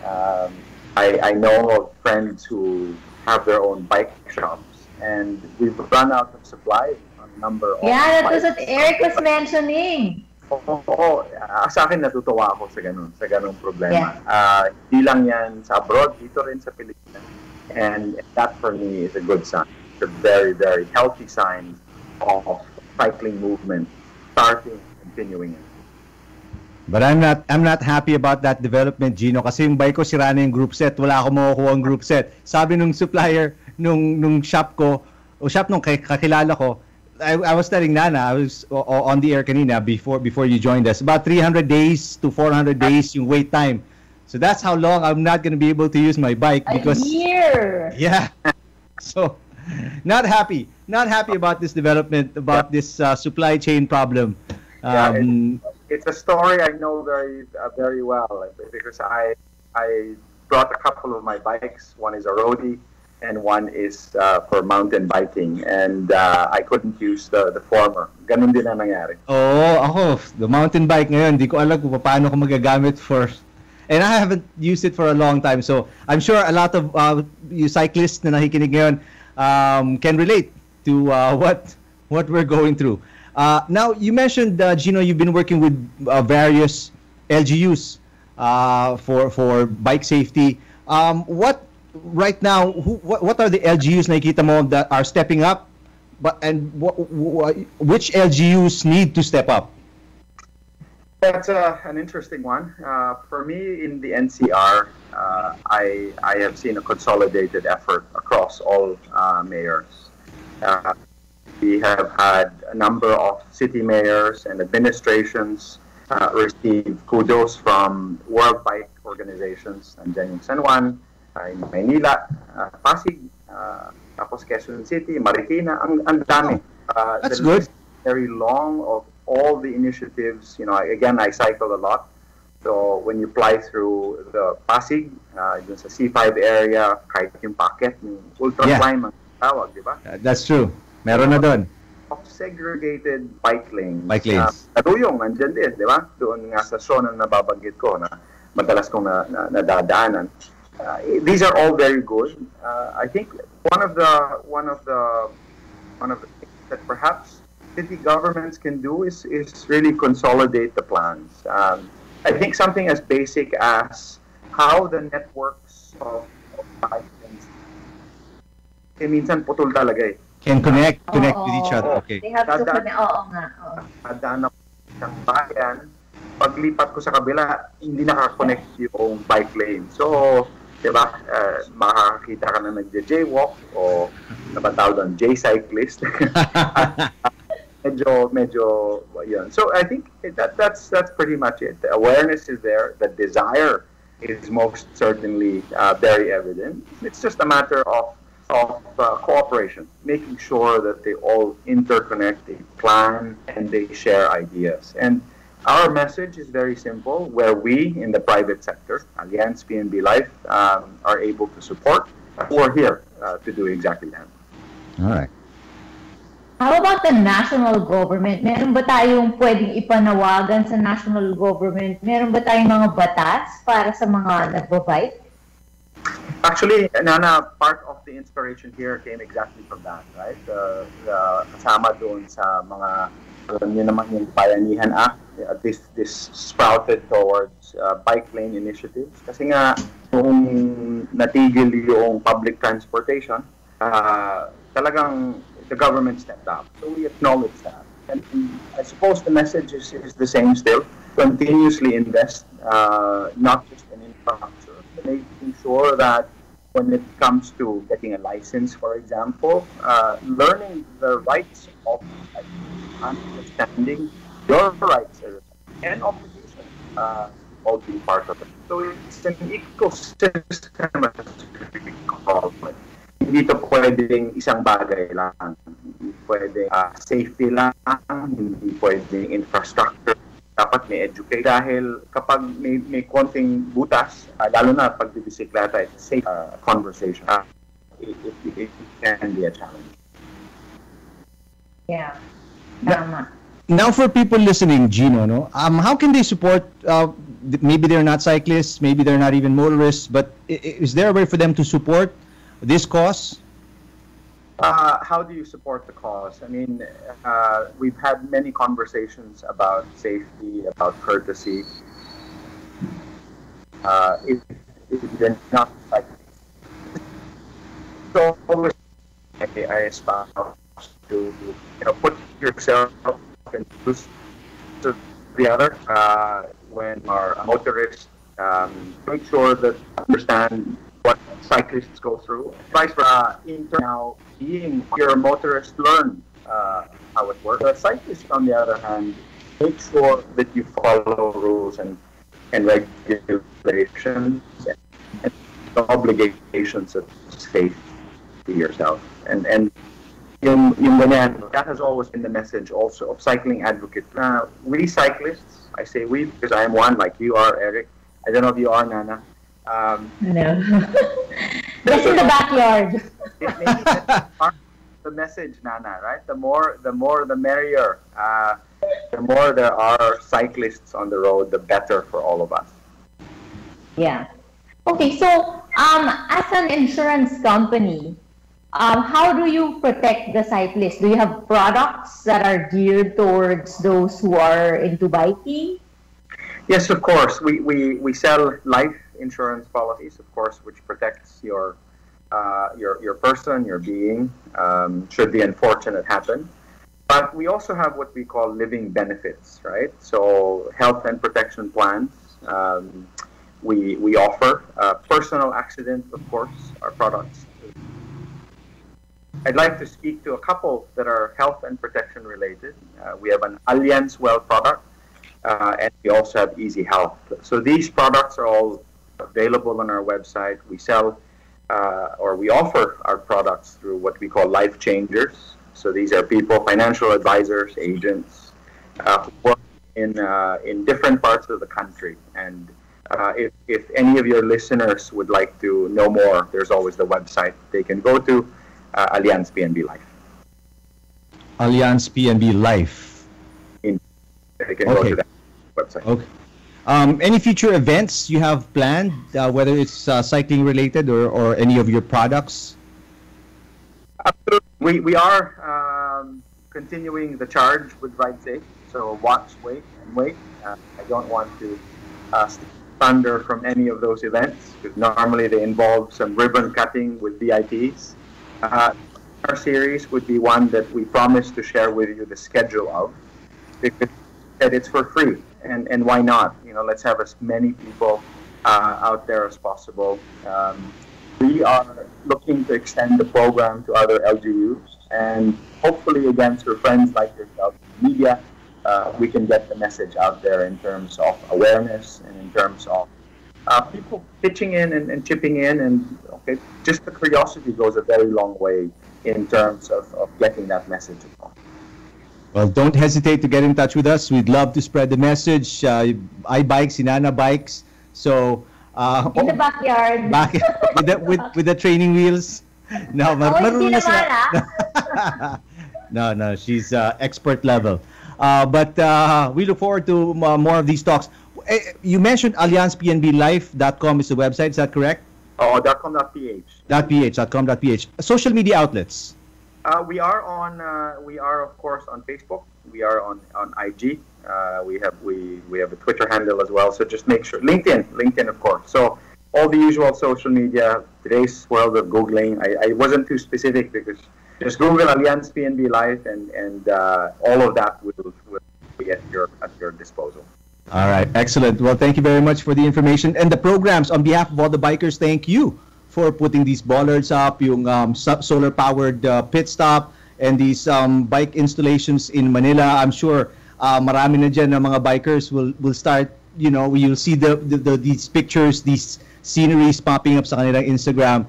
I know of friends who have their own bike shops, and we've run out of supply on number of...
Yeah, that was what Eric was mentioning.
Oo, sa akin natutuwa ako sa ganung problema. Di lang yan sa abroad, dito rin sa Pilipinas. And that for me is a good sign. It's a very, very healthy sign of cycling movement starting, continuing.
But I'm not happy about that development, Gino, kasi yung bike ko sira na yung group set. Wala akong makukuha ang group set. Sabi nung supplier nung shop ko, o shop nung kakilala ko, I was telling Nana, I was on the air kanina before you joined us, about 300 days to 400 days yung wait time. So that's how long I'm not going to be able to use my bike because
a year.
Yeah. So not happy about this development, about this supply chain problem.
It's a story I know very well because I brought a couple of my bikes. One is a roadie and one is for mountain biking, and I couldn't use the former. Ganun din ang nangyari.
Ako, the mountain bike ngayon, di ko alam kung paano ko magagamit for, and I haven't used it for a long time. So I'm sure a lot of you cyclists na nakikinig ngayon can relate to what we're going through. Now, you mentioned, Gino, you've been working with various LGUs for bike safety. What right now? What are the LGUs nakikita mo that are stepping up? And which LGUs need to step up?
That's an interesting one. For me, in the NCR, I have seen a consolidated effort across all mayors. We have had a number of city mayors and administrations receive kudos from World Bike organizations. Nandiyan yung San Juan, in Manila, Pasig, tapos Quezon City, Marikina, ang dami.
That's good.
Very long of all the initiatives. You know, again, I cycle a lot. So when you fly through the Pasig, dun sa C5 area, kahit yung packet, yung ultra climb ang tawag, di ba?
That's true. Meron na doon.
Of segregated bike lanes.
Bike lanes.
Karuyong, nandyan din, di ba? Doon nga sa zone na nababanggit ko na madalas kong nadadaanan. These are all very good. I think one of the things that perhaps city governments can do is really consolidate the plans. I think something as basic as how the networks of bike lanes minsan putol talaga eh.
Can connect with each other. Okay.
They have to connect.
Nadaan ako ng bayan, paglipat ko sa kabila, hindi nakakonect yung bike lane. So, diba, makakakita ka na nagja-jaywalk o nabatawag doon, J-cyclist. medyo yun. So, I think that's pretty much it. The awareness is there. The desire is most certainly very evident. It's just a matter of cooperation, making sure that they all interconnect, they plan, and they share ideas. And our message is very simple, where we in the private sector, Allianz, PNB Life, are able to support, we're here to do exactly that.
All right.
How about the national government? Meron ba tayong pwedeng ipanawagan sa national government? Meron ba tayong mga batas para sa mga nagbabike?
Actually, Nana, part of the inspiration here came exactly from that, right? The kasama doon sa mga, alam niyo naman yung Bayanihan Act, this sprouted towards bike lane initiatives. Kasi nga, kung natigil yung public transportation, talagang the government stepped up. So we acknowledge that. And I suppose the message is the same still. Continuously invest, not just in infrastructure, but making sure that when it comes to getting a license, for example, learning the rights of understanding your rights and obligations all being part of it. So it's an ecosystem, as we call it. Hindi ito pwedeng isang bagay lang. Hindi pwedeng safety lang, hindi pwedeng infrastructure. Dapat may educate dahil kapag may konting butas, lalo na pag bibisikleta, it's a safe conversation. It can be a challenge.
Yeah.
Now for people listening, Gino, no? How can they support, maybe they're not cyclists, maybe they're not even motorists, but is there a way for them to support this cause?
How do you support the cause? I mean, we've had many conversations about safety, about courtesy. If you're not like, so always I espouse to put yourself in to the other when our motorists make sure that understand what cyclists go through. Vice versa, now being your motorist, learn how it works. The cyclist, on the other hand, make sure that you follow rules and regulations and the obligations of safety yourself. And yung ganyan, that has always been the message also of cycling advocates. We cyclists, I say we because I am one, like you are, Eric. I don't know if you are, Nana.
No. Just in the backyard.
The message, Nana, right? The more the merrier. The more there are cyclists on the road, the better for all of us.
Yeah. Okay, so as an insurance company, how do you protect the cyclists? Do you have products that are geared towards those who are into biking?
Yes, of course. We sell life insurance policies, of course, which protects your person, your being, should the unfortunate happen. But we also have what we call living benefits, right? So health and protection plans. We offer personal accident, of course, our products. I'd like to speak to a couple that are health and protection related. We have an Allianz Well product, and we also have Easy Health. So these products are all available on our website. We sell or we offer our products through what we call life changers. So these are people, financial advisors, agents, who work in different parts of the country. And if any of your listeners would like to know more, there's always the website they can go to, Allianz PNB Life.
Allianz PNB Life.
They can go to that website.
Okay. Any future events you have planned, whether it's cycling related or any of your products?
Absolutely. We are continuing the charge with Ride Safe. So watch, wait, and wait. I don't want to thunder from any of those events because normally they involve some ribbon cutting with VIPs. Our series would be one that we promise to share with you the schedule of, because it's for free, and why not? Let's have as many people out there as possible. We are looking to extend the program to other LGUs, and hopefully, again, through friends like yourself, media, we can get the message out there in terms of awareness and in terms of people pitching in and chipping in, and just the curiosity goes a very long way in terms of getting that message across.
Well, don't hesitate to get in touch with us. We'd love to spread the message. I bikes, Inana bikes. So
in the backyard.
with the training wheels. No,
marunong
No, she's expert level. But we look forward to more of these talks. You mentioned AllianzPNBLife.com is the website. Is that correct?
Oh, .com.ph.
.com.ph. Social media outlets.
We are of course on Facebook. We are on IG. We have a Twitter handle as well. So just make sure LinkedIn of course. So all the usual social media. Today's world of Googling. I wasn't too specific because just Google Allianz PNB Life and all of that will be at your disposal.
All right, excellent. Well, thank you very much for the information and the programs. On behalf of all the bikers, thank you for putting these bollards up, yung solar-powered pit stop, and these bike installations in Manila. I'm sure marami na dyan na mga bikers will start, you'll see these pictures, these sceneries popping up sa kanilang Instagram.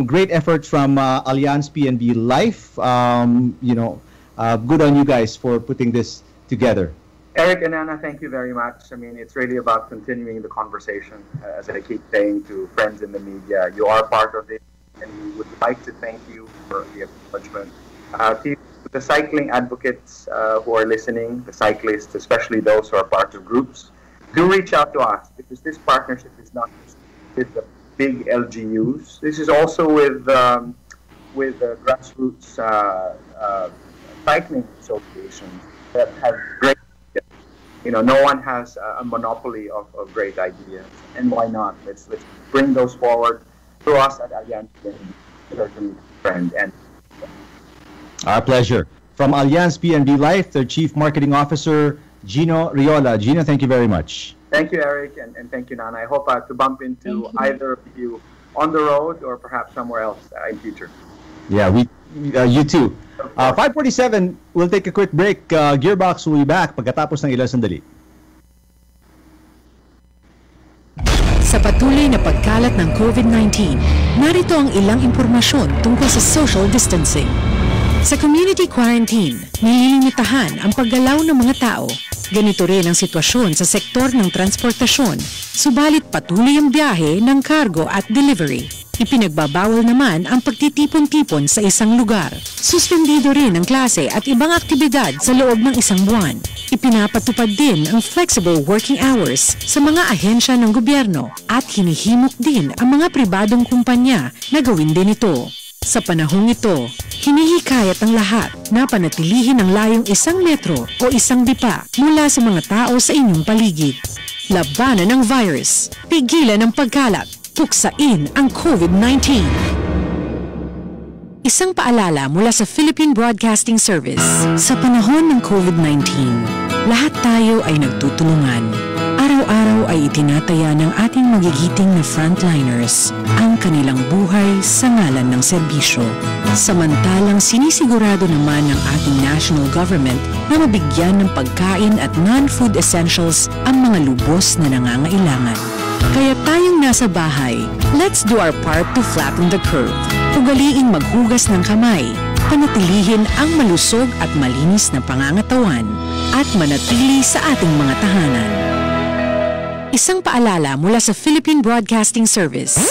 Great effort from Allianz PNB Life. Good on you guys for putting this together.
Eric and Anna, thank you very much. I mean, it's really about continuing the conversation. As I keep saying to friends in the media, you are part of it, and we would like to thank you for the acknowledgement. To the cycling advocates who are listening, the cyclists, especially those who are part of groups, do reach out to us, because this partnership is not just with the big LGUs. This is also with with the grassroots cycling associations that have great ideas. No one has a monopoly of great ideas, and why not? Let's bring those forward to us at Allianz, certainly friend. And
our pleasure. From Allianz PNB Life, their Chief Marketing Officer, Gino Riola. Gino, thank you very much.
Thank you, Eric, and thank you, Nana. I hope to bump into either of you on the road or perhaps somewhere else in future.
Yeah, you too. 5:47, we'll take a quick break. Gearbox will be back pagkatapos ng ilang sandali.
Sa patuloy na pagkalat ng COVID-19, narito ang ilang impormasyon tungkol sa social distancing. Sa community quarantine, nililimitahan ang paggalaw ng mga tao. Ganito rin ang sitwasyon sa sektor ng transportasyon, subalit patuloy ang biyahe ng cargo at delivery. Ipinagbabawal naman ang pagtitipon-tipon sa isang lugar. Suspendido rin ang klase at ibang aktibidad sa loob ng isang buwan. Ipinapatupad din ang flexible working hours sa mga ahensya ng gobyerno at hinihimok din ang mga pribadong kumpanya na gawin din ito. Sa panahong ito, hinihikayat ang lahat na panatilihin ang layong 1 metro o 1 dipa mula sa mga tao sa inyong paligid. Labanan ang virus, pigilan ang pagkalat, puksain ang COVID-19. Isang paalala mula sa Philippine Broadcasting Service. Sa panahon ng COVID-19, lahat tayo ay nagtutulungan. Araw-araw ay itinataya ng ating magigiting na frontliners ang kanilang buhay sa ngalan ng serbisyo. Samantalang sinisigurado naman ng ating national government na mabigyan ng pagkain at non-food essentials ang mga lubos na nangangailangan. Kaya tayong nasa bahay, let's do our part to flatten the curve. Ugaliing maghugas ng kamay, panatilihin ang malusog at malinis na pangangatawan, at manatili sa ating mga tahanan. Isang paalala mula sa Philippine Broadcasting Service.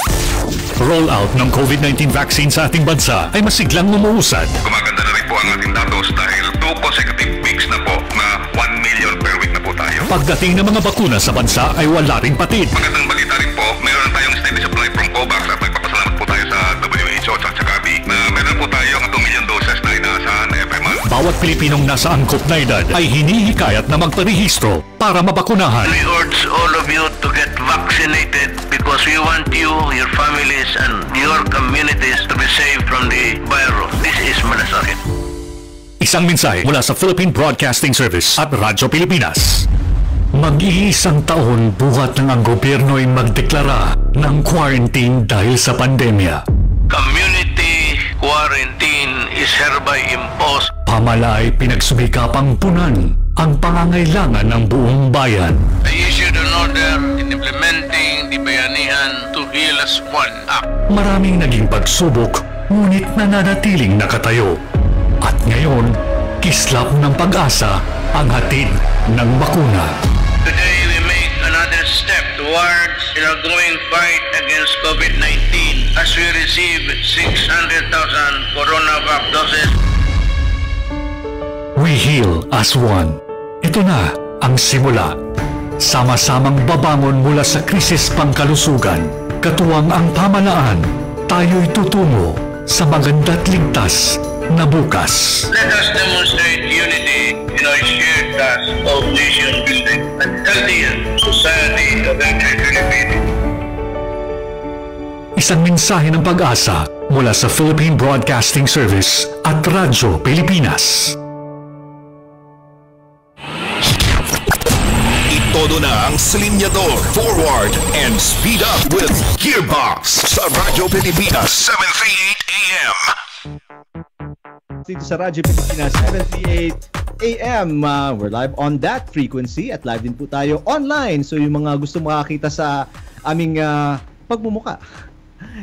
Rollout ng COVID-19 vaccine sa ating bansa ay masiglang umuusad.
Gumaganda na rin po ang ating datos dahil 2 consecutive weeks na po na 1 million per week na po tayo.
Pagdating ng mga bakuna sa bansa ay wala ring patid.
Magandang balita rin po, meron tayong steady supply from COVAX at nagpapasalamat po tayo sa WHO at sa CABI na meron po tayo ang 2 million doses na inaasahan every month.
Bawat Pilipinong nasa angkop na edad ay hinihikayat na magparehistro para mabakunahan.
We urge all of you to get vaccinated because we want you, your families, and your communities to be safe from the virus. This is Malasakit.
Isang mensahe mula sa Philippine Broadcasting Service at Radyo Pilipinas. Mag-iisang taon buhat ng ang gobyerno ay magdeklara ng quarantine dahil sa pandemya.
Community quarantine is hereby imposed.
Pamala ay pinagsumikapang punan ang pangangailangan ng buong bayan.
I issued an order in implementing the Bayanihan to Heal as One Act.
Maraming naging pagsubok, ngunit nananatiling nakatayo. At ngayon, kislap ng pag-asa ang hatid ng bakuna.
Today we make another step towards in our growing fight against COVID-19 as we receive 600,000 CoronaVac doses.
We heal as one. Ito na ang simula. Sama-samang babangon mula sa krisis pangkalusugan. Katuwang ang pamalaan, tayo'y tutungo sa maganda't ligtas na bukas.
Let us demonstrate unity in our shared task of nation building and healthier society of every Filipino.
Isang mensahe ng pag-asa mula sa Philippine Broadcasting Service at Radyo Pilipinas.
Todo na ang silinyador, forward, and speed up with Gearbox sa Radyo Pilipinas, 7:38 AM.
Dito sa Radyo Pilipinas, 7:38 AM. We're live on that frequency at live din po tayo online. So yung mga gusto makakita sa aming pagmumuka,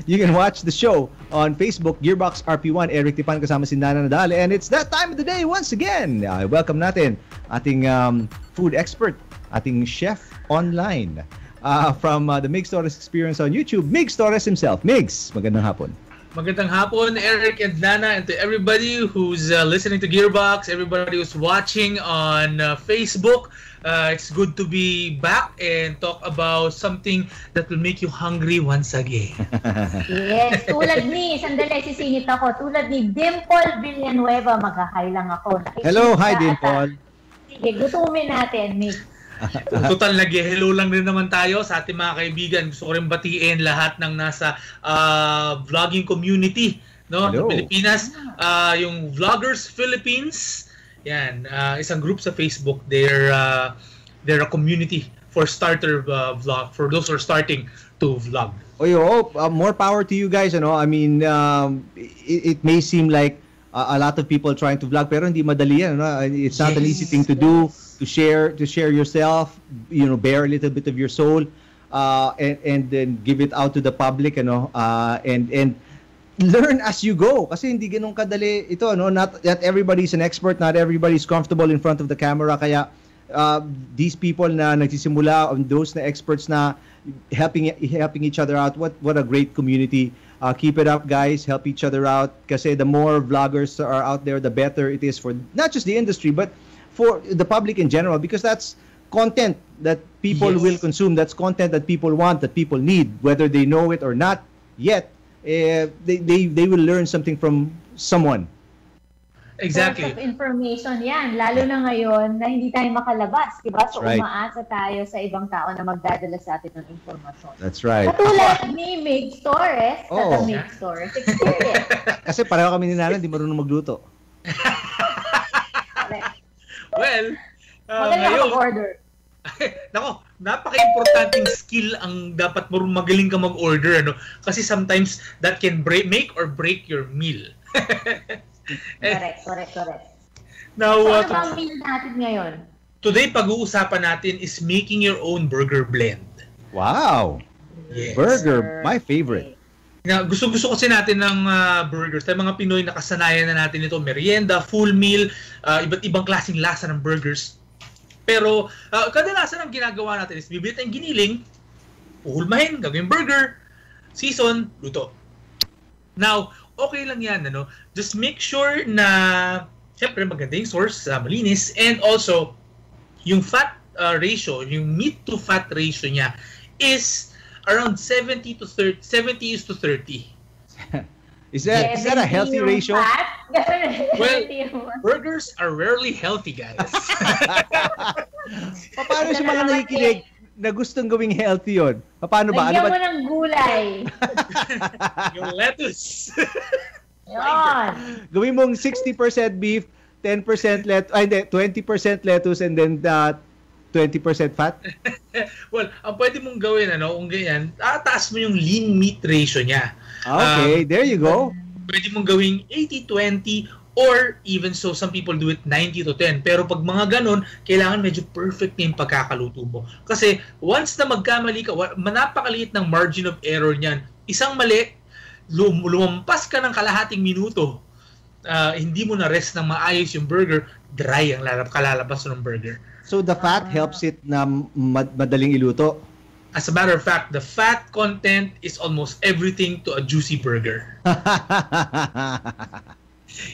you can watch the show on Facebook, Gearbox RP1, Eric Tipan kasama si Nana Nadal. And it's that time of the day once again. Welcome natin ating food expert, ating chef online from the Migs Torres Experience on YouTube, Migs Torres himself. Migs, magandang hapon.
Magandang hapon, Eric and Nana, and to everybody who's listening to Gearbox, everybody who's watching on Facebook. It's good to be back and talk about something that will make you hungry once again.
Yes, tulad ni, sandali, sisingit ako, tulad ni Dimple Villanueva, mag-hi lang ako.
Hello, hi Dimple.
Sige, gutumin natin, Migs.
Total, nag-hello lang rin naman tayo sa ating mga kaibigan. Gusto ko rin batiin lahat ng nasa vlogging community, no? Sa Pilipinas, yung Vloggers Philippines. Yan, isang group sa Facebook. They're a community for starter vlog, for those who are starting to vlog.
More power to you guys, you know. I mean, it may seem like a lot of people trying to vlog, pero hindi madali yan, no? It's not an easy thing to do. To share yourself, you know, bare a little bit of your soul, and then give it out to the public, you know, and learn as you go. Kasi hindi ganun kadali ito, no? Not that everybody's an expert, not everybody's comfortable in front of the camera. Kaya these people na nagsisimula, those na experts na helping each other out. What a great community. Keep it up, guys. Help each other out. Kasi the more vloggers are out there, the better it is for not just the industry, but for the public in general, because that's content that people will consume. That's content that people want, that people need, whether they know it or not yet. They will learn something from someone.
Exactly.
Source of information yan, lalo na ngayon na hindi tayo makalabas, diba? So
right.
Umaasa tayo sa ibang tao na magdadala sa atin ng informasyon.
That's right.
Katulad ni Migs Torres, sa Migs Torres Experience.
Kasi pareho kami ni Nana, hindi marunong magluto.
Well,
ngayon, order.
Nako, napaka-importanting skill ang dapat magaling ka mag-order, ano? Kasi sometimes that can make or break your meal.
Correct.
Now,
so, ano bang meal natin ngayon?
Today, pag-uusapan natin is making your own burger blend.
Wow! Yes. Burger, my favorite.
Gusto kasi natin ng burgers. Tayo mga Pinoy, nakasanayan na natin ito. Merienda, full meal, iba't ibang klaseng lasa ng burgers. Pero kadalasan ang ginagawa natin is bibili tayong giniling, uhulmahin, gagawin burger, season, luto. Now, okay lang yan, ano? Just make sure na, syempre maganda yung source, malinis, and also, yung fat ratio, yung meat to fat ratio niya is around 70 is to 30.
Is that a healthy ratio?
Well, burgers are rarely healthy, guys.
Paano sa mga nakikinig na gustong gawing healthy yun? Paano ba?
Lagyan mo ng gulay.
Yung lettuce.
Yun.
Gawin mong 60% beef, 10% 20% lettuce, and then 20% fat?
Well, ang pwede mong gawin, kung ganyan, taas mo yung lean meat ratio niya.
Okay, there you go.
Pwede mong gawing 80-20 or even so, some people do it 90-10. Pero pag mga ganun, kailangan medyo perfect na yung pagkakaluto mo. Kasi once na magkamali ka, napakaliit ng margin of error niyan. Isang mali, lumampas ka ng kalahating minuto, hindi mo na rest ng maayos yung burger, dry ang kalalabas ng burger.
So the fat helps it na madaling iluto?
As a matter of fact, the fat content is almost everything to a juicy burger.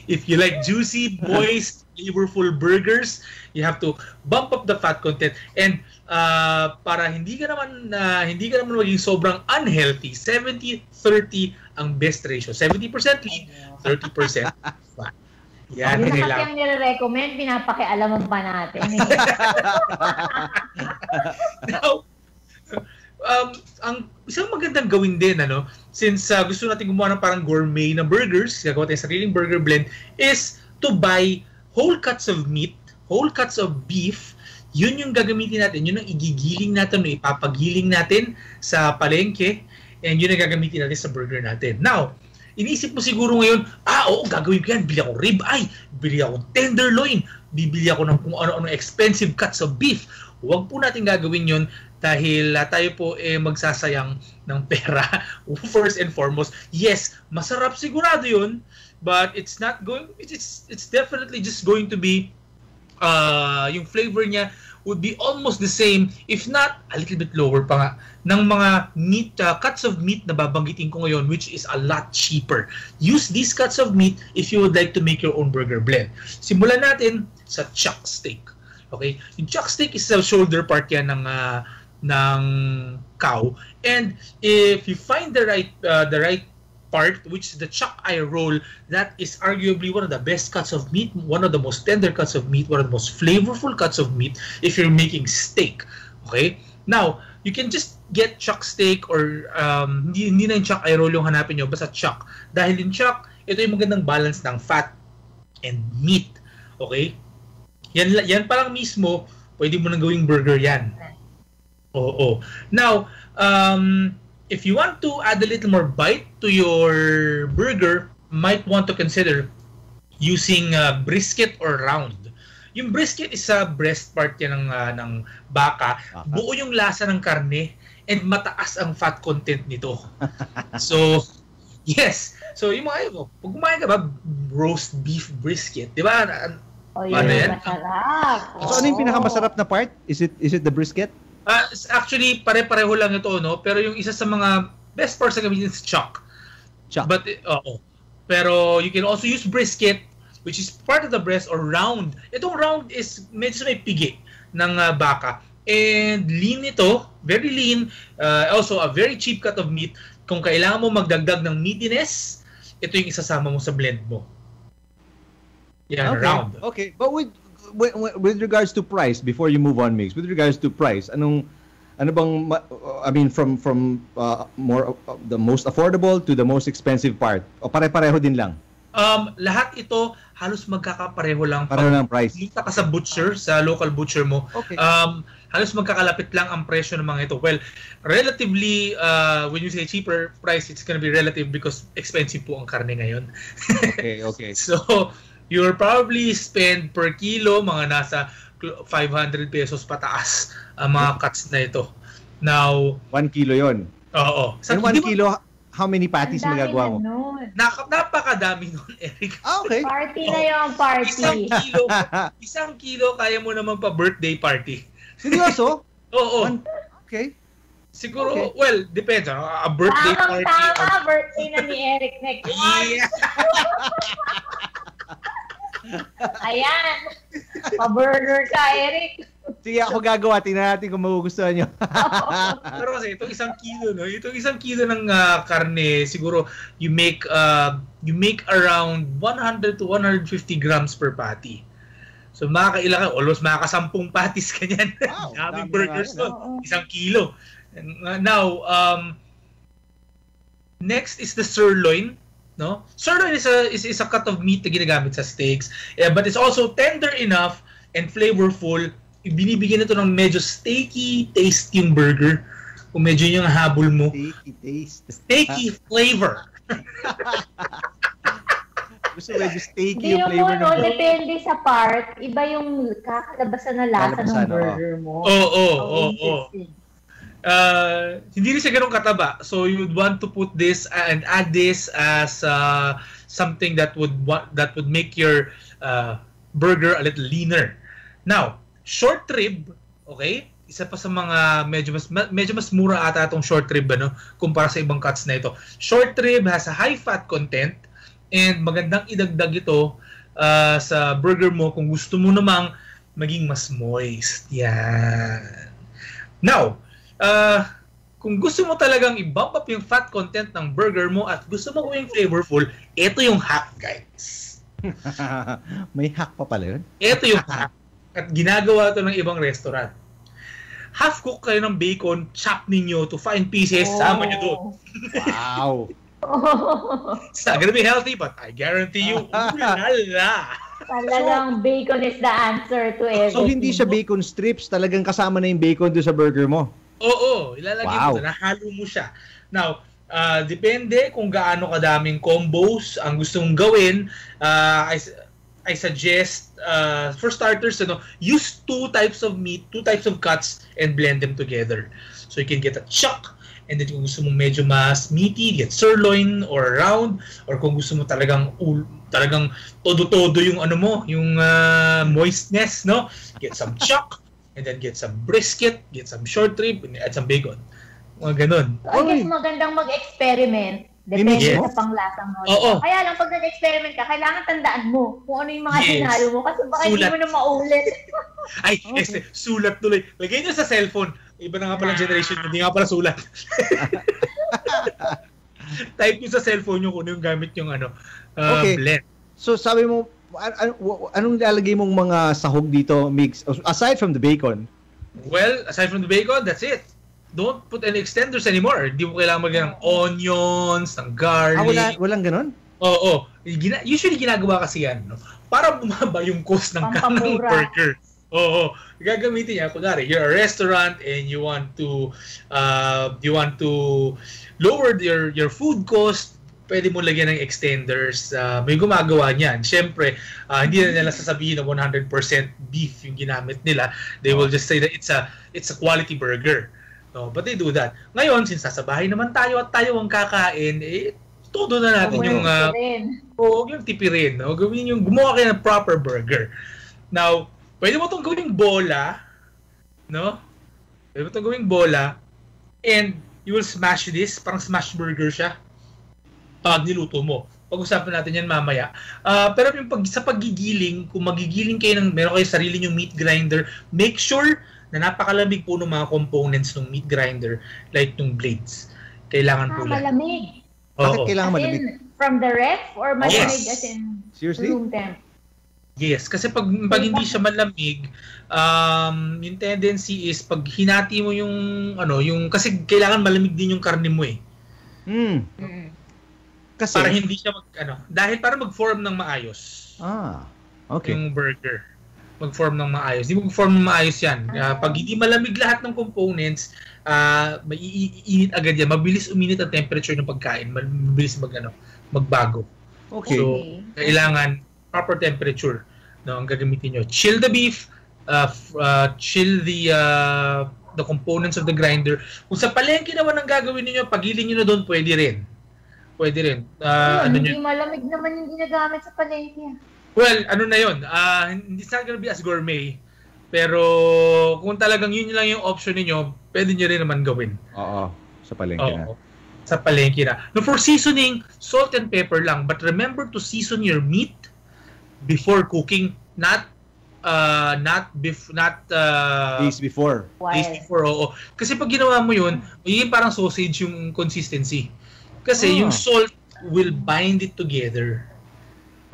If you like juicy, moist, flavorful burgers, you have to bump up the fat content. And para hindi ka naman maging sobrang unhealthy, 70-30 ang best ratio. 70% lean, 30% fat. Yan,
yung nakatiyang nire-recommend, pinapakialaman pa natin.
Now, ang isang magandang gawin din, since gusto natin gumawa ng parang gourmet na burgers, gagawa tayo sariling burger blend, is to buy whole cuts of meat, whole cuts of beef. Yun yung gagamitin natin, yun ang igigiling natin, ipapagiling natin sa palengke, and yun ang gagamitin natin sa burger natin. Now, inisip mo siguro ngayon, oo, gagawin ko yan, bili ako ribeye, bili ako tenderloin, bibili ako ng kung ano-ano expensive cuts of beef. Huwag po natin gagawin yun dahil tayo po magsasayang ng pera. First and foremost, yes, masarap sigurado yun, but it's definitely just going to be yung flavor niya would be almost the same, if not a little bit lower pa nga, ng mga meat, cuts of meat na babanggitin ko ngayon, which is a lot cheaper. Use these cuts of meat if you would like to make your own burger blend. Simulan natin sa chuck steak. Okay? Yung chuck steak is the shoulder part yan ng cow. And if you find the right part, which is the chuck eye roll, that is arguably one of the best cuts of meat, one of the most tender cuts of meat, one of the most flavorful cuts of meat if you're making steak. Okay? Now, you can just get chuck steak or hindi na yung chuck eye roll yung hanapin nyo, basta chuck. Dahil yung chuck, ito yung magandang balance ng fat and meat. Okay? Yan pa lang mismo, pwede mo nang gawing burger yan. Oo. Now, if you want to add a little more bite to your burger, might want to consider using brisket or round. Yung brisket is sa breast part yan ng baka. Buo yung lasa ng karne and mataas ang fat content nito. So, yes. So, yung mga pag kumain ka ba, roast beef brisket, di ba?
Masarap.
So, ano yung pinakamasarap na part? Is it the brisket?
Actually, pare-pareho lang ito, no? Pero yung isa sa mga best parts na gamitin is chuck. But, pero you can also use brisket, which is part of the breast, or round. Itong round is medyo may pigi ng baka. And lean ito, very lean. Also, a very cheap cut of meat. Kung kailangan mo magdagdag ng meatiness, ito yung isasama mo sa blend mo. Yan,
okay.
Round.
Okay, but with regards to price, before you move on, Migs, with regards to price, ano bang, I mean, from more the most affordable to the most expensive part, o pare-pareho din lang?
Lahat ito halos magkakapareho lang.
Pareho ng price.
Punta ka sa butcher, sa local butcher mo. Okay. Halos magkakalapit lang ang presyo ng mga ito. Well, relatively, when you say cheaper price, it's gonna be relative because expensive po ang karne ngayon.
Okay.
So, you'll probably spend per kilo mga nasa 500 pesos pataas ang mga cuts na ito. Now,
1 kilo yon.
Oo.
And 1 kilo, how many patties magagawa mo?
Napakadami nun, Eric.
Okay.
Party na yung party.
Isang kilo kaya mo naman pa birthday party.
Seryoso?
Oo.
Okay.
Siguro,
okay.
Well, depends. A birthday party.
Tama, birthday na ni Eric next month. Ayan. Pa-burger ka, Eric.
Sige, ako gagawa. Tingnan natin kung magugustuhan nyo.
Pero kasi itong 1 kilo, no? Itong 1 kilo ng karne, siguro you make around 100 to 150 grams per patty. So makakailan ka, almost makaka-10 patties ka niyan.
Wow,
daming burgers doon. 1 kilo. Now, next is the sirloin. No? Sirloin is a cut of meat na ginagamit sa steaks, but it's also tender enough and flavorful. Binibigyan ito ng medyo steaky taste yung burger. Kung medyo yung habol mo.
Steaky taste.
Steaky flavor.
Gusto medyo steaky yung flavor ng burger.
Depende sa part. Iba yung kakalabasan na lasa ng burger mo.
Oo. Hindi rin siya ganun kataba. So you would want to put this and add this as something that would make your burger a little leaner. Now, short rib, okay? Isa pa sa mga medyo mas mura ata itong short rib, ano, kumpara sa ibang cuts na ito. Short rib has a high fat content and magandang idagdag ito sa burger mo kung gusto mo namang maging mas moist. Yan. Now, kung gusto mo talagang i-bump up yung fat content ng burger mo at gusto mo gawing flavorful, ito yung hack, guys.
May hack pa pala yun?
Ito yung hack. At ginagawa ito ng ibang restaurant. Half cook kayo ng bacon, chop ninyo to fine pieces, sama nyo doon.
Wow!
It's not gonna be healthy, but I guarantee you, ulala!
Talagang bacon is the answer to everything.
So hindi siya bacon strips, talagang kasama na yung bacon doon sa burger mo?
Oo, ilalagay mo, nahalo mo siya. Now, depende kung gaano kadaming combos ang gusto mong gawin. I suggest, for starters, use 2 types of meat, 2 types of cuts, and blend them together. So you can get a chuck, and then kung gusto mong medyo mas meaty, get sirloin or round, or kung gusto mo talagang todo-todo yung yung moistness, no? Get some chuck. and then get some brisket, get some short rib, and add some bacon. Mga ganun.
So, I guess magandang mag-experiment. Depende sa panglasa mo.
Oo.
Kaya lang, pag nag-experiment ka, kailangan tandaan mo kung ano yung mga sinalo mo kasi baka hindi mo na maulit.
Ay, sulat tuloy. Lagay nyo sa cellphone. Iba na nga palang generation, hindi nga pala sulat. Type nyo sa cellphone nyo kung ano yung gamit yung blend.
So sabi mo, anong lalagay mong mga sahog dito, Migs? Aside from the bacon?
Well, aside from the bacon, that's it. Don't put any extenders anymore. Hindi mo kailangan magyan ng onions, ng garlic.
Walang ganon?
Oo. Usually ginagawa kasi yan, no? Para bumaba yung cost ng burger. Oo. Gagamitin niya. Kunwari, you're a restaurant and you want to lower your food cost, pwede mo lagyan ng extenders. May gumagawa niyan. Siyempre, hindi na nila sasabihin na 100% beef yung ginamit nila. They will just say that it's a quality burger. No, but they do that. Ngayon, since nasa bahay naman tayo at tayo ang kakain, todo na natin yung tipirin. No? Gumawa kayo ng proper burger. Now, pwede mo itong gawing bola, no? Pwede mo itong gawing bola, and you will smash this, parang smash burger siya, pag niluto mo. Pag-usapan natin yan mamaya. Pero yung sa paggigiling, kung magigiling kayo meron kayo sarili yung meat grinder, make sure na napakalamig po ng mga components ng meat grinder, like yung blades. Kailangan po lang.
Malamig.
Bakit kailangan malamig?
From the ref or malamig as in room temp?
Yes, kasi pag hindi siya malamig, yung tendency is pag hinati mo yung kasi kailangan malamig din yung karne mo eh. Kasi para hindi siya dahil para mag-form ng maayos.
Okay.
Yung burger. Mag-form ng maayos. Hindi mag-form ng maayos yan. Pag hindi malamig lahat ng components, maiinit agad yan. Mabilis uminit ang temperature ng pagkain. Mabilis magbago.
Okay.
So, kailangan proper temperature ang gagamitin nyo. Chill the beef, chill the components of the grinder. Kung sa palengke naman ang gagawin niyo, pagiling niyo na doon, pwede rin.
Hindi malamig naman yung ginagamit sa palengke.
Well, na yun? It's not gonna be as gourmet. Pero kung talagang yun lang yung option niyo, pwede nyo rin naman gawin.
Oo, sa palengke na.
Sa palengke na. No, for seasoning, salt and pepper lang. But remember to season your meat before cooking, not
days before.
Days before, oo. Kasi pag ginawa mo yun, magiging parang sausage yung consistency. Kasi yung salt will bind it together.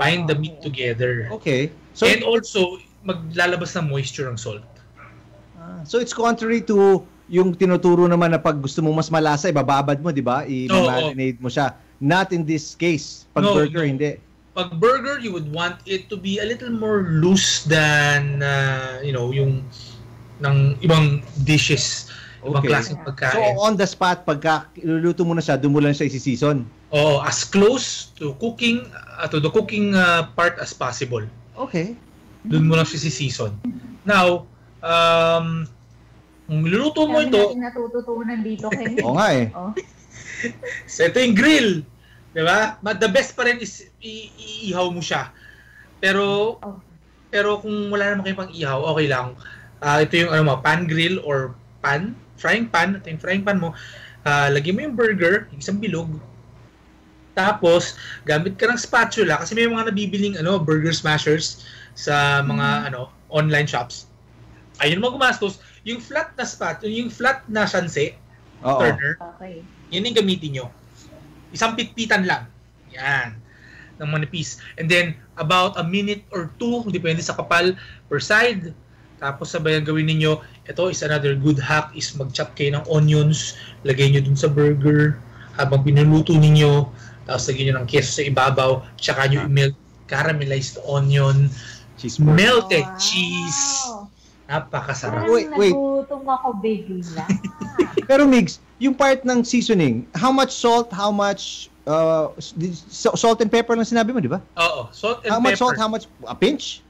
Bind the meat together.
Okay.
So, and also, maglalabas ng moisture ang salt.
So it's contrary to yung tinuturo naman na pag gusto mo mas malasa, ibababad mo, di ba? I-marinate mo siya. Not in this case. Pag burger, hindi.
Pag burger, you would want it to be a little more loose than, yung ng ibang dishes. Ibang klaseng pagkain.
So on the spot, pagka iluluto mo na siya, doon mo lang siya isi-season?
Oo, as close to cooking, to the cooking part as possible.
Okay.
Doon mo lang siya isi-season. Now, kung luluto mo ito...
Natin natututunan dito, Ken.
Oo nga eh.
So ito yung grill. Diba? But the best pa rin is iihaw mo siya. Pero kung wala naman kayong pang ihaw, okay lang. Ito yung pan grill or frying pan. Ito yung frying pan mo. Lagyan mo yung burger, yung isang bilog. Tapos, gamit ka ng spatula kasi may mga nabibiling burger smashers sa mga online shops. Ayun mo gumastos. Yung flat na spatula, yung flat na shanse, turner, yun yung gamitin nyo. Isang pitpitan lang. Yan. Ng manipis. And then, about a minute or 2, depende sa kapal, per side. Tapos sabayan gawin ninyo, ito is another good hack, is mag-chop kayo ng onions, lagay nyo dun sa burger, habang pinuluto ninyo, tapos lagyan nyo ng keso sa ibabaw, tsaka nyo i-melt caramelized onion, melted cheese. Napakasarap.
Wait. Nagutom ako bigla.
Pero Migs, yung part ng seasoning, how much salt, how much salt and pepper lang sinabi mo, di ba?
Oo, salt and pepper.
How much salt, how much, a pinch?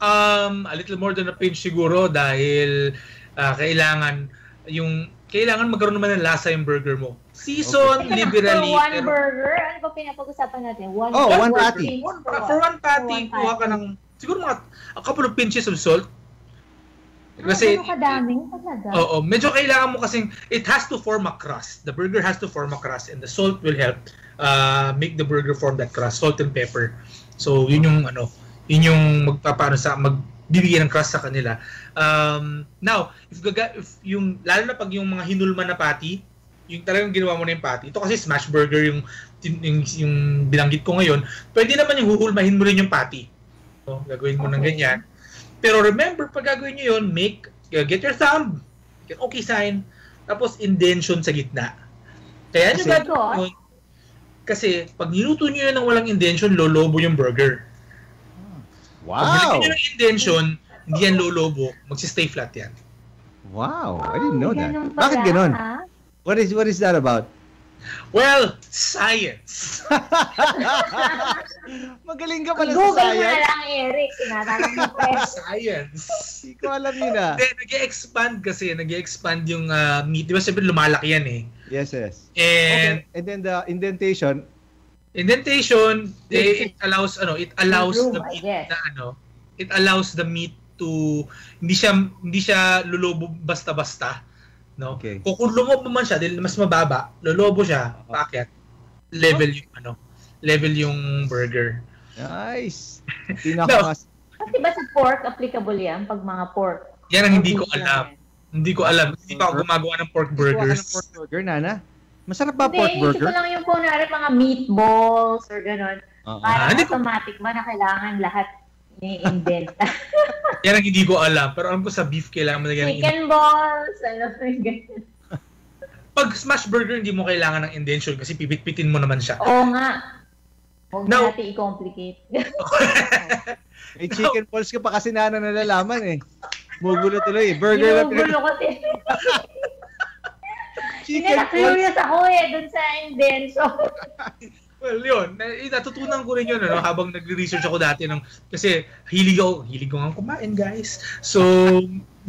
A little more than a pinch siguro dahil kailangan magkaroon naman ng lasa yung burger mo. Season liberally.
For one burger, ano ba pinapag-usapan natin? One
patty.
For one patty, kuha ka ng siguro a couple of pinches of salt. Kasi
kadami talaga.
Oo, medyo kailangan mo kasing it has to form a crust. The burger has to form a crust and the salt will help make the burger form that crust, salt and pepper. So yun yung magpapaano sa magbibigay ng crust sa kanila. Now, if yung lalo na pag yung mga hinulma na patty, yung talagang ginawa mo na yung patty. Ito kasi smash burger yung binanggit ko ngayon. Pwede naman yung huhulmahin mo rin yung patty. So, gagawin mo ng ganyan. Pero remember, pag gagawin nyo yun, get your thumb, get okay sign, tapos indention sa gitna. Kaya nyo gagawin yun, kasi pag niluto nyo yun ng walang indention, lolobo yung burger.
Wow!
Pag nilagyan nyo ng indention, hindi yan lolobo, magsistay flat yan.
Wow! I didn't know that. Bakit ganun? What is that about?
Well, science.
Magaling ka pala
Google
sa science.
Google mo na lang, Eric. Tinatanong mo pa.
Science.
Hindi ko alam yun ah.
Nag-i-expand kasi. Nag-i-expand yung meat. Di ba siyempre lumalaki yan eh.
Yes.
And,
okay. And then the indentation.
It allows the meat na it allows the meat to hindi siya lulobo basta-basta. No?
Okay.
Kung lumobo man siya, dahil mas mababa, lolobo siya, paakyat. Level yung burger.
Nice.
Kasi ba sa pork, applicable yan? Pag mga pork?
Yan ang hindi ko alam. Hindi pa ako gumagawa ng pork burgers.
Pork burger, Nana? Masarap ba pork burger?
Hindi, isip ko lang yung kunwari mga meatballs or gano'n. Parang automatic ba na kailangan lahat i-indent?
Yan ang hindi ko alam. Pero alam ko sa beef kailangan mo na yan.
Chicken balls, ganyan.
Pag smash burger, hindi mo kailangan ng indention kasi pipit-pitin mo naman siya.
Oo nga. Huwag natin i-complicate.
May chicken balls ka pa kasi nalalaman eh. Mugulo tuloy eh. Burger na
Mugulo ko din. Chicken balls. Curious ako dun sa indention.
Well, yun. Natutunan ko rin yun habang nagre-research ako dati. Kasi hilig ko nga kumain, guys. So,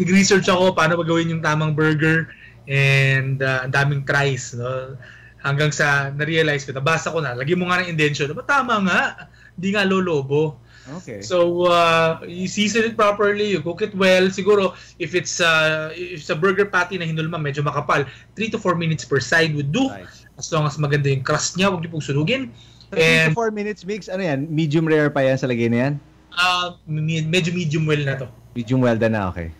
nag-research ako paano gawin yung tamang burger and ang daming tries. No? Hanggang sa na-realize ko, nabasa ko na, lagyan mo nga ng indention. Tama nga, hindi nga lolobo.
Okay.
So, you season it properly, you cook it well. Siguro, if it's a burger patty na hinulma, medyo makapal, 3 to 4 minutes per side would do. Nice. As long as maganda yung crust niya, huwag niyo pong sunugin.
3 to 4 minutes, Migs, ano yan? Medium rare pa yan sa lagay na yan?
Medyo medium well na to.
Medium well na, okay.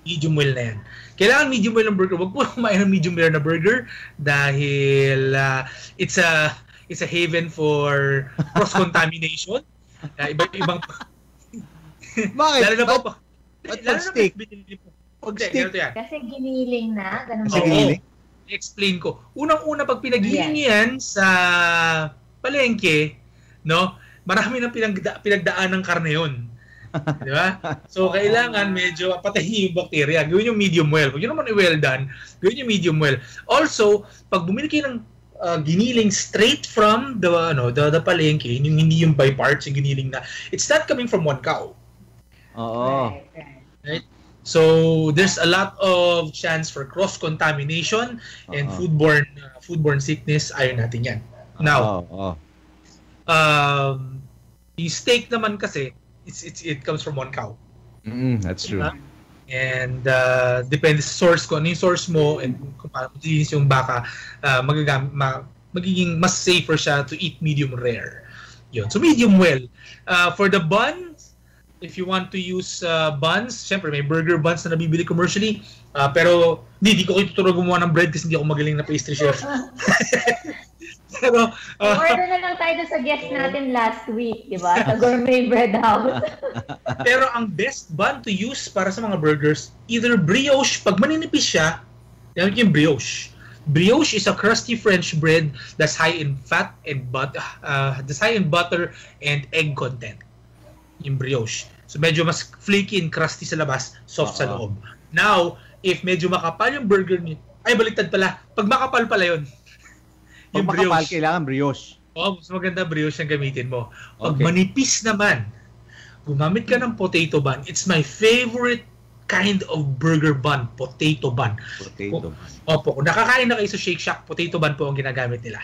Medium well na yan. Kailangan medium well ng burger. Huwag po kumain ng medium rare na burger dahil it's a haven for cross-contamination. Ibang
bakit?
Lalo na po.
Pag steak?
Pag steak?
Kasi giniling na. Ganun
ba? Giniling?
I-explain ko. Unang-una, pag pinagiling yan sa palengke, no, marami nang pinagdaan ng karne yun. Di ba? So, kailangan medyo patayin yung bacteria. Gawin yung medium well. Kung yun naman well done, gawin yung medium well. Also, pag bumili kayo ng giniling straight from the palengke, yung hindi yung by parts, yung giniling na, it's not coming from one cow.
Oo.
Right? So, there's a lot of chance for cross-contamination and foodborne sickness. Ayaw natin yan. Now, yung steak naman kasi, it comes from one cow.
That's true.
And depende sa source ko. Ano yung source mo and kung paano yung baka, magiging mas safer siya to eat medium rare. Yun. So, medium well. For the buns, if you want to use buns, syempre may burger buns na nabibili commercially. Pero hindi ko kayo tuturo gumawa ng bread kasi hindi ako magaling na pastry chef. Pero
order na lang tayo sa guest natin last week, di ba? Sa Gourmet Bread House.
Pero ang best bun to use para sa mga burgers, either brioche, pag maninipis siya, yan yung brioche. Brioche is a crusty French bread that's high in fat and butter and egg content. Yung brioche. So medyo mas flaky and crusty sa labas, soft sa loob. Now, if medyo makapal yung burger niyo, ay baliktad pala. Pag makapal pala yun.
Pag makapal, kailangan brioche.
Mas maganda brioche ang gamitin mo. Pag manipis naman, gumamit ka ng potato bun. It's my favorite kind of burger bun, potato bun.
Potato bun.
Opo, kung nakakain na kayo sa Shake Shack, potato bun po ang ginagamit nila.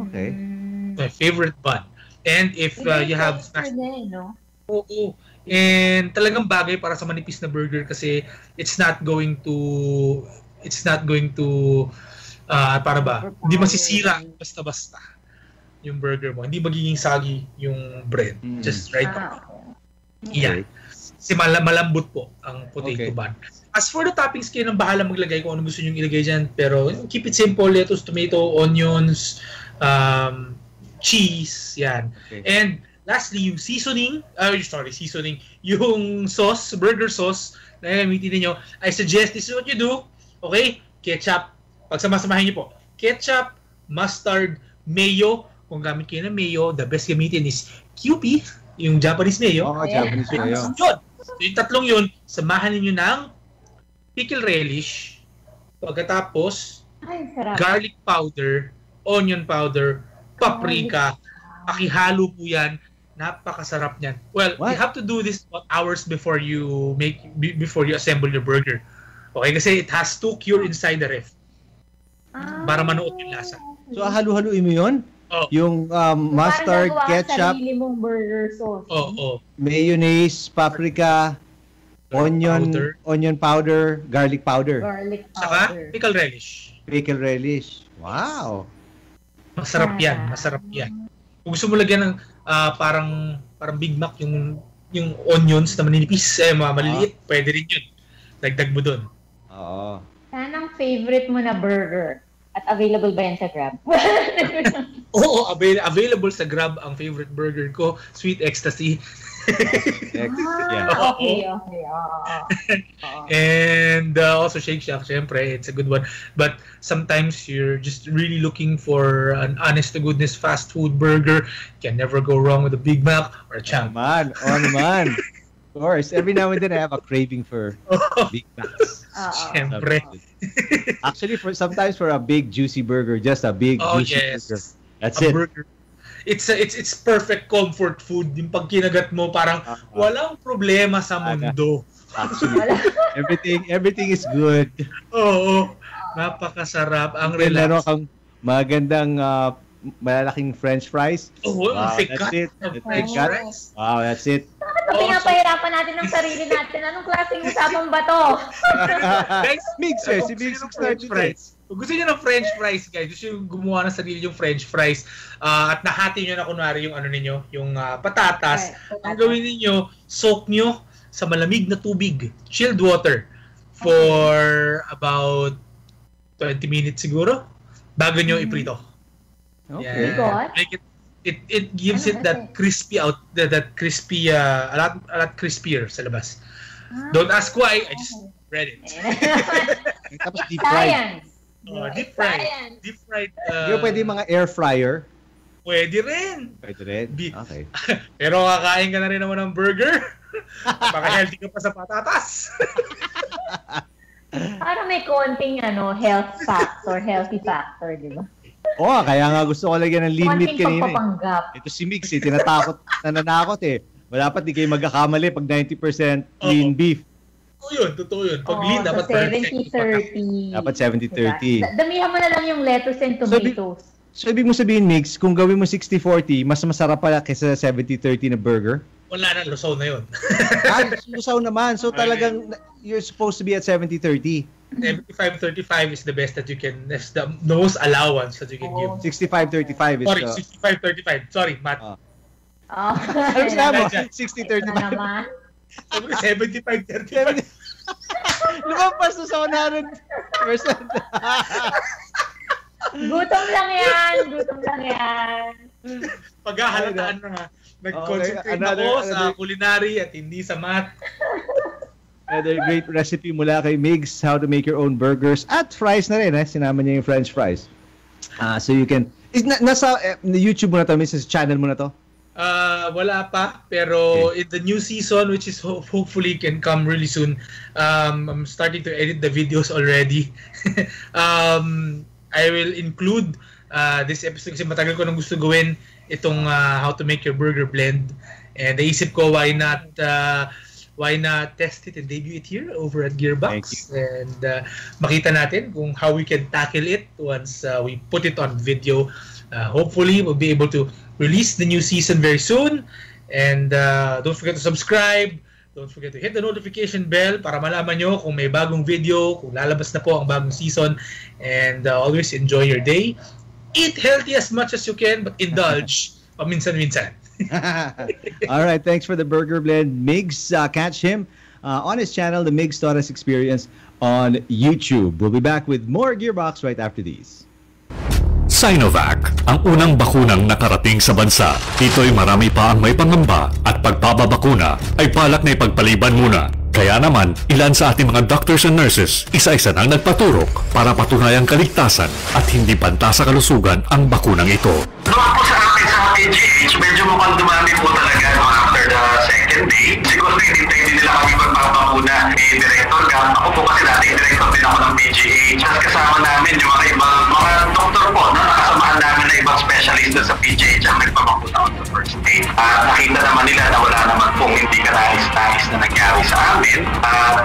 Okay.
My favorite bun. And if you have Oo. And talagang bagay para sa manipis na burger kasi it's not going to para ba? Hindi masisira basta-basta yung burger mo. Hindi magiging soggy yung bread. Just right on. Yan. Kasi malambot po ang potato bun. As for the toppings, kayo nang bahala maglagay kung ano gusto nyo ilagay dyan. Pero keep it simple. Lettuce, tomato, onions, cheese. Yan. Okay. And lastly, yung seasoning. Yung sauce, burger sauce na gamitin niyo. I suggest this is what you do. Okay? Ketchup. Pagsamasamahin niyo po. Ketchup, mustard, mayo. Kung gamit kayo ng mayo, the best gamitin is QP, yung Japanese mayo.
Japanese mayo.
Yun. So, yung tatlong yun, samahan niyo ng pickle relish. Pagkatapos, garlic powder, onion powder, paprika. Pakihalo po yan. Napakasarap niyan. Well, you have to do this hours before you assemble your burger. Okay, kasi it has to cure inside the ref. Para manuot yung lasa.
So, halo-haluin mo yun? Yung mustard, ketchup,
sarili mong burger sauce.
mayonnaise, paprika, onion powder, garlic powder.
Saka pickle relish.
Pickle relish. Wow.
Masarap yan. Kung gusto mo lagyan ng parang Big Mac yung onions na maninipis, maliliit, pwede rin yun. Dagdag mo dun.
Oo.
Anong favorite mo na burger? At available ba yan sa Grab?
Oo, available sa Grab ang favorite burger ko, Sweet Ecstasy.
Okay.
And also Shake Shack, syempre, it's a good one. But sometimes you're just really looking for an honest-to-goodness fast food burger. Can never go wrong with a Big Mac or a Champ.
Man. Of course, every now and then I have a craving for Big Macs.
Syempre.
Actually, sometimes for a big juicy burger, just a big juicy burger. That's it.
Burger. It's perfect comfort food. Yung pag kinagat mo, parang walang problema sa mundo.
Actually, everything is good.
Oo. Napakasarap. Ang relax.
Meron kang magandang malalaking French fries.
That's it.
Wow, that's it.
Pinapahirapan natin ang sarili natin. Anong klaseng usapan ba to?
Migs French fries.
Kung gusto niyo ng French fries, guys, gusto niyo gumawa ng sarili yung French fries, at nahati niyo na kunwari yung yung patatas, ang gawin niyo, soak niyo sa malamig na tubig, chilled water, for about 20 minutes siguro, bago niyo iprito.
Okay.
Make it gives it that crispy that crispy a lot crispier sa labas. Don't ask why, I just read it.
Tapos deep fried.
Deep fried.
Yung pwede mga air fryer.
Pwede rin.
Okay.
Pero kakain ka na rin naman ng burger. Paka-healthy ka pa sa patatas.
Para may konting healthy factor, di ba?
Kaya nga gusto ko lagyan ng lean meat kanina.
Pagpapanggap.
Ito si Migs, nananakot Dapat di kayo magkakamali pag 90% lean beef.
Totoo yun. Pag lean, dapat
70-30.
Dapat 70-30.
Damihan mo na lang yung lettuce and tomatoes.
So, ibig mo sabihin, Migs, kung gawin mo 60-40, mas masarap pala kaysa 70-30 na burger?
Wala na, lusaw na yun.
Lusaw naman. So, talagang you're supposed to be at 70-30.
75-35 is the best that you can, that's the most allowance that you can give.
65-35 is
Sorry, 65-35. Sorry, Matt.
Ano sabi mo? 60-35.
naman?
Sabi ko 75-35.
Lumampas na sa 100%.
Gutom lang yan.
Paghahalataan na nga. Nag-concentrate ako sa culinary at hindi sa math.
Another great recipe mula kay Migs, how to make your own burgers at fries na rin. Sinama niya yung French fries. So you can... Nasa YouTube mo na to, Mrs. Channel mo na to?
Wala pa, pero in the new season, which is hopefully can come really soon, I'm starting to edit the videos already. I will include this episode kasi matagal ko nang gusto gawin itong how to make your burger blend, and naisip ko why not test it and debut it here over at GearBox and makita natin kung how we can tackle it once we put it on video. Hopefully we'll be able to release the new season very soon, And don't forget to subscribe. Don't forget to hit the notification bell para malaman nyo kung may bagong video, kung lalabas na po ang bagong season. And always enjoy your day. Eat healthy as much as you can, but indulge paminsan-minsan.
All right, thanks for the burger blend. Migs, catch him on his channel, the Migs Torres Experience on YouTube. We'll be back with more Gearbox right after these.
Sinovac, ang unang bakunang nakarating sa bansa. Ito'y marami pa ang may pangamba at pagpapabakuna ay balak na ipagpaliban muna. Kaya naman, ilan sa ating mga doctors and nurses, isa-isa nang nagpaturok para patunayang kaligtasan at hindi banta sa kalusugan ang bakunang ito.
Doon po sa akin sa PGH, medyo mukhang dumami po talaga after the second day. Siguro hinintay din nila kami magpapakuna ni Director Gab. Ako po kasi dating director din ako ng PGH. Tapos kasama namin yung mga doktor po, no? Nakasamahan namin na ibang specialist doon sa PGH ang nagpapakuna on the first day. Nakita naman nila na wala naman pong hindi kanais-nais na nangyari sa amin.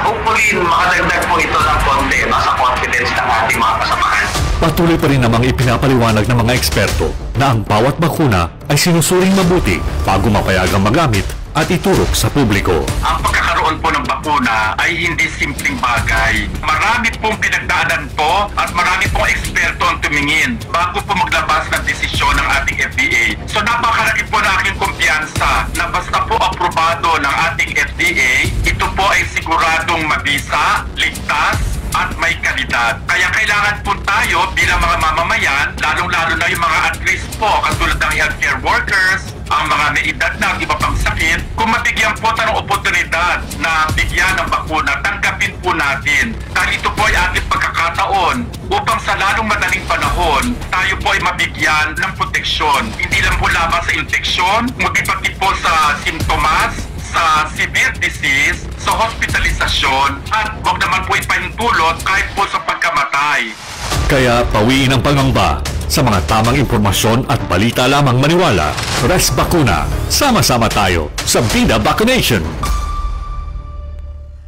Hopefully, makadagdag po ito ng konti sa confidence ng ating mga kasamahan.
Patuloy pa rin namang ipinapaliwanag ng mga eksperto na ang bawat bakuna ay sinusuring mabuti bago mapayagang magamit at iturok sa publiko.
Ang pagkakaroon po ng bakuna ay hindi simpleng bagay. Marami pong pinagdaanan po at marami pong eksperto ang tumingin bago po maglabas ng desisyon ng ating FDA. So napakalaki po na aking kumpiyansa na basta po aprobado ng ating FDA, ito po ay siguradong mabisa, ligtas, at may kalidad. Kaya kailangan po tayo bilang mga mamamayan, lalong-lalo na yung mga at-risk po, katulad ng healthcare workers, ang mga may edad na iba pang sakit, kung mabigyan po tayo ng oportunidad na bigyan ng bakuna, tanggapin po natin. Dahil ito po ay ating pagkakataon upang sa lalong madaling panahon, tayo po ay mabigyan ng proteksyon. Hindi lang po lamang sa infeksyon, kundi pati po sa simptomas, sa severe disease, sa hospitalisasyon, at huwag naman po ipahintulot kahit po sa pagkamatay.
Kaya pawiin ang pangamba. Sa mga tamang impormasyon at balita lamang maniwala, Rest Bakuna. Sama-sama tayo sa Vida Vaccination.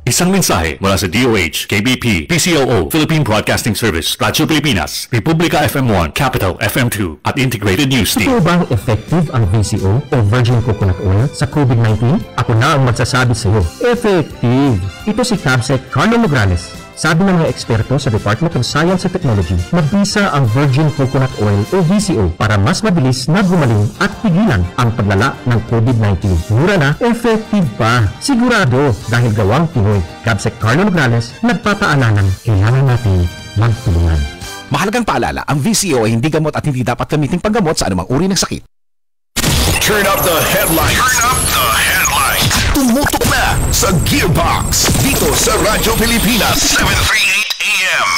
Isang mensahe mula sa DOH, KBP, PCOO, Philippine Broadcasting Service, Radyo Pilipinas, Republika FM1, Capital FM2, at Integrated News Team.
Ito bang effective ang VCO o Virgin Coconut Oil sa COVID-19? Ako na ang magsasabi sa iyo. Effective! Ito si Cabsec Carlo Nograles. Sabi ng mga eksperto sa Department of Science and Technology, mabisa ang Virgin Coconut Oil o VCO para mas mabilis na gumaling at pigilan ang paglala ng COVID-19. Mura na, effective pa. Sigurado dahil gawang Pinoy. Cabsec Carlo Nograles, nagpapaalanan, kailangan natin magtulungan.
Mahalagang paalala, ang VCO ay hindi gamot at hindi dapat gamiting panggamot sa anumang uri ng sakit.
Turn up the headlines. Turn up the headlines. Tumutok na sa Gearbox dito sa Radyo Pilipinas 738 AM.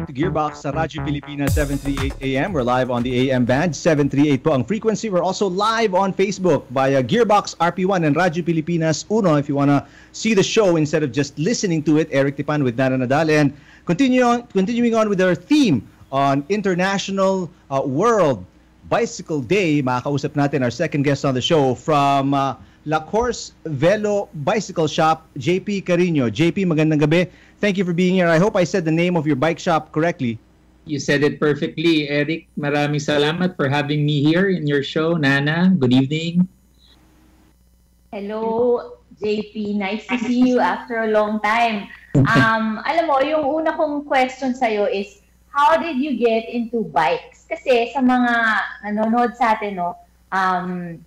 Gearbox sa Radyo Pilipinas 738 AM. We're live on the AM band 738 po ang frequency. We're also live on Facebook via Gearbox RP1 and Radyo Pilipinas 1 if you wanna see the show instead of just listening to it. Eric Tipan with Nana Nadal, and continuing on with our theme on International World Bicycle Day. Makakausap natin our second guest on the show from Course Vélo Bicycle Shop, JP Cariño. JP, magandang gabi. Thank you for being here. I hope I said the name of your bike shop correctly.
You said it perfectly, Eric. Maraming salamat for having me here in your show. Nana, good evening.
Hello, JP. Nice to see you after a long time. Alam mo, yung una kong question sa'yo is, how did you get into bikes? Kasi sa mga nanonood sa atin, no,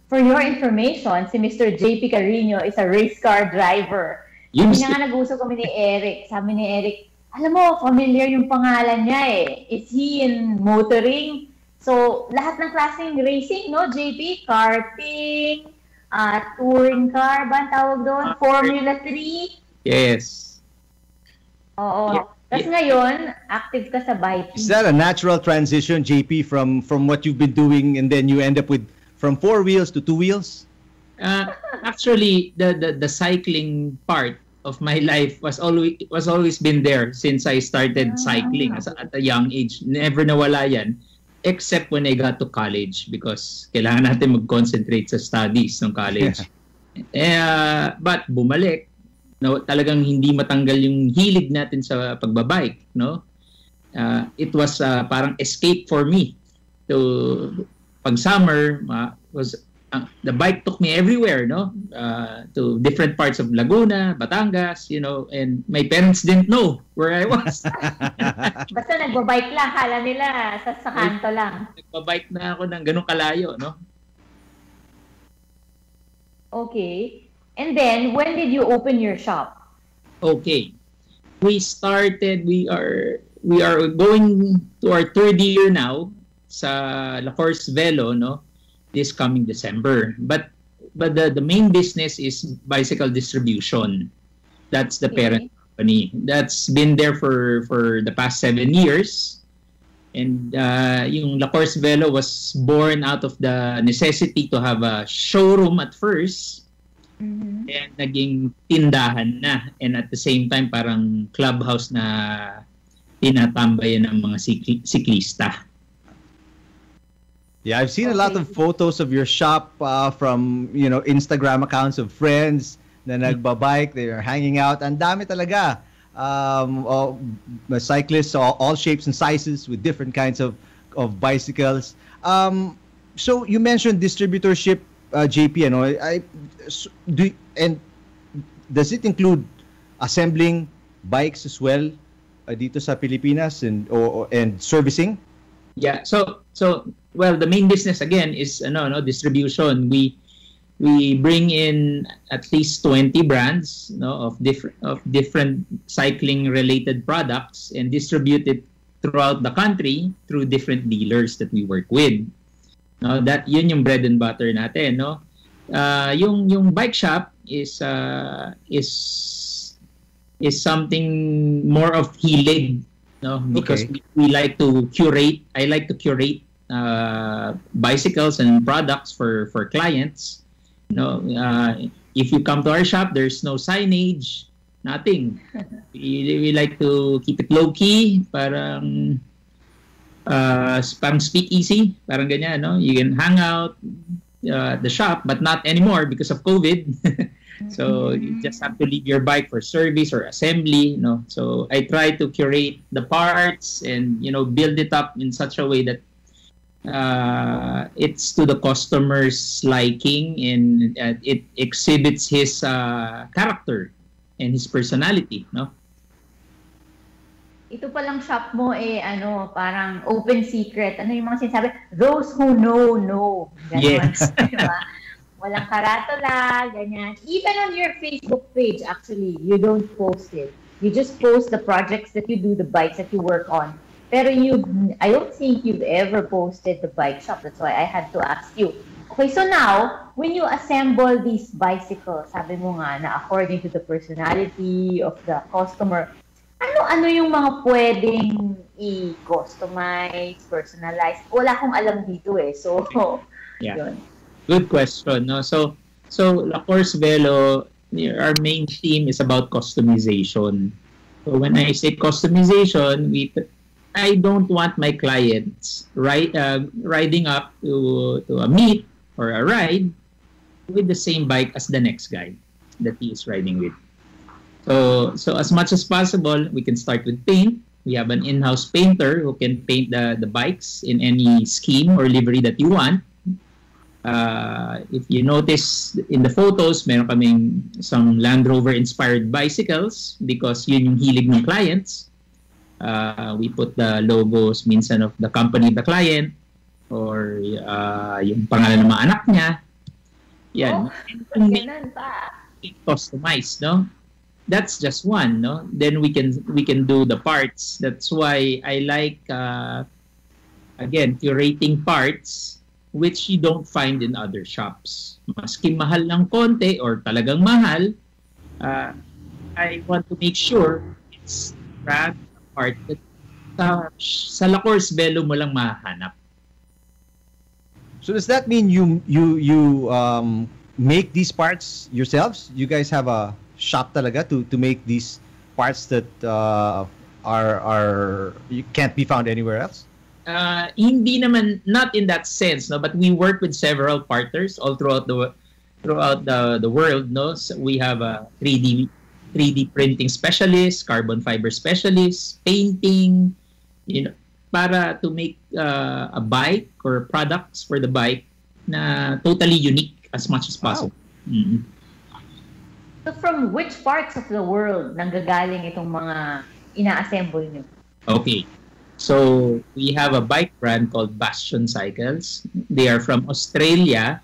for your information, si Mr. JP Cariño is a race car driver. Hindi nga nag-usap kami ni Eric. Sabi ni Eric, alam mo, familiar yung pangalan niya eh. Is he in motoring? So, lahat ng klaseng racing, no, JP? Karting, touring car, ba ang tawag doon? Formula 3?
Yes.
Oo. Tapos ngayon, active ka sa biking.
Is that a natural transition, JP, from what you've been doing and then you end up with from 4 wheels to 2 wheels?
Actually, the cycling part of my life was always been there since I started cycling at a young age. Never nawala yan, except when I got to college because kailangan natin mag-concentrate sa studies ng college. But bumalik, no, talagang hindi matanggal yung hilig natin sa pagbabike, no? It was parang escape for me to pag summer the bike took me everywhere, no? To different parts of Laguna, Batangas, and my parents didn't know where I was.
Basta nagbabike lang, kala nila sa kanto lang.
Nagbabike na ako ng ganun kalayo, no?
Okay. And then, when did you open your shop?
Okay. We are going to our third year now sa Course Vélo, no? This coming December. But the main business is bicycle distribution. That's the parent company. That's been there for the past 7 years. And yung Course Vélo was born out of the necessity to have a showroom at first. And naging tindahan na. And at the same time, parang clubhouse na tinatambayan ng mga siklista.
Yeah, I've seen a lot of photos of your shop from, Instagram accounts of friends na nagbabike, they are hanging out. Ang dami talaga. Cyclists, all shapes and sizes with different kinds of bicycles. So you mentioned distributorship, JP, and does it include assembling bikes as well dito sa Pilipinas and servicing?
Yeah, so well, the main business again is distribution. We bring in at least 20 brands, of different cycling related products and distribute it throughout the country through different dealers that we work with. That yun yung bread and butter natin, no? Yung bike shop is something more of hilig, because we like to curate. I like to curate bicycles and products for clients. If you come to our shop, there's no signage, nothing. We like to keep it low key, parang speak easy, parang ganyan, no? You can hang out at the shop, but not anymore because of COVID. So you just have to leave your bike for service or assembly, So I try to curate the parts and build it up in such a way that it's to the customer's liking and it exhibits his character and his personality, no?
Ito palang shop mo parang open secret. Ano yung mga sinasabi? Those who know. Ganun.
Yes.
Diba? Walang karatula, ganyan. Even on your Facebook page, actually, you don't post it. You just post the projects that you do, the bikes that you work on. Pero I don't think you've ever posted the bike shop. That's why I had to ask you. Okay, so now, when you assemble these bicycles, sabi mo nga na according to the personality of the customer, ano yung mga pwedeng i-customize, personalize? Wala akong alam dito eh. So, yun.
Good question, no? So Course Vélo, our main theme is about customization. So when I say customization, I don't want my clients riding up to a meet or a ride with the same bike as the next guy that he is riding with. So as much as possible, we can start with paint. We have an in-house painter who can paint the bikes in any scheme or livery that you want. If you notice in the photos, meron kaming some Land Rover inspired bicycles because yun yung hilig ng clients. We put the logos minsan of the company of the client or yung pangalan ng mga anak niya. Yan. Customized, no? That's just one, no? Then we can do the parts. That's why I like again curating parts which you don't find in other shops. Maski mahal ng konti or talagang mahal, I want to make sure it's brand part that sa Course Vélo mo lang mahanap.
So does that mean you make these parts yourselves? You guys have a shop talaga to make these parts that are you can't be found anywhere else?
Hindi naman, not in that sense, no, but we work with several partners all throughout the world, no. So we have a 3D printing specialist, carbon fiber specialist, painting, para to make a bike or products for the bike, na totally unique as much as possible. Mm-hmm.
So from which parts of the world nanggagaling itong mga ina-assemble nyo?
Okay. So we have a bike brand called Bastion Cycles. They are from Australia.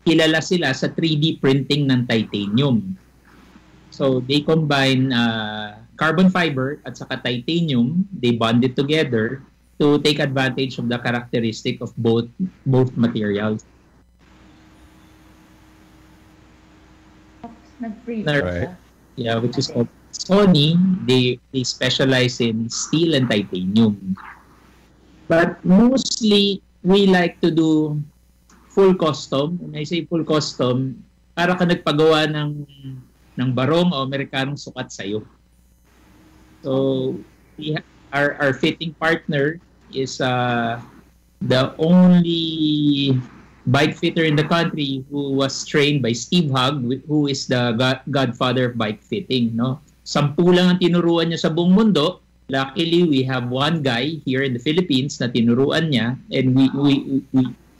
Kilala sila sa 3D printing ng titanium. So they combine carbon fiber at saka titanium. They bond it together to take advantage of the characteristic of both materials.
Right.
Yeah, which is called Sony. They specialize in steel and titanium. But mostly we like to do full custom. When I say full custom, para ka nagpagawa ng barong o Amerikanong sukat sa'yo. So our fitting partner is the only bike fitter in the country who was trained by Steve Hogg, who is the godfather of bike fitting. No? 10 lang ang tinuruan niya sa buong mundo. Luckily, we have one guy here in the Philippines na tinuruan niya, and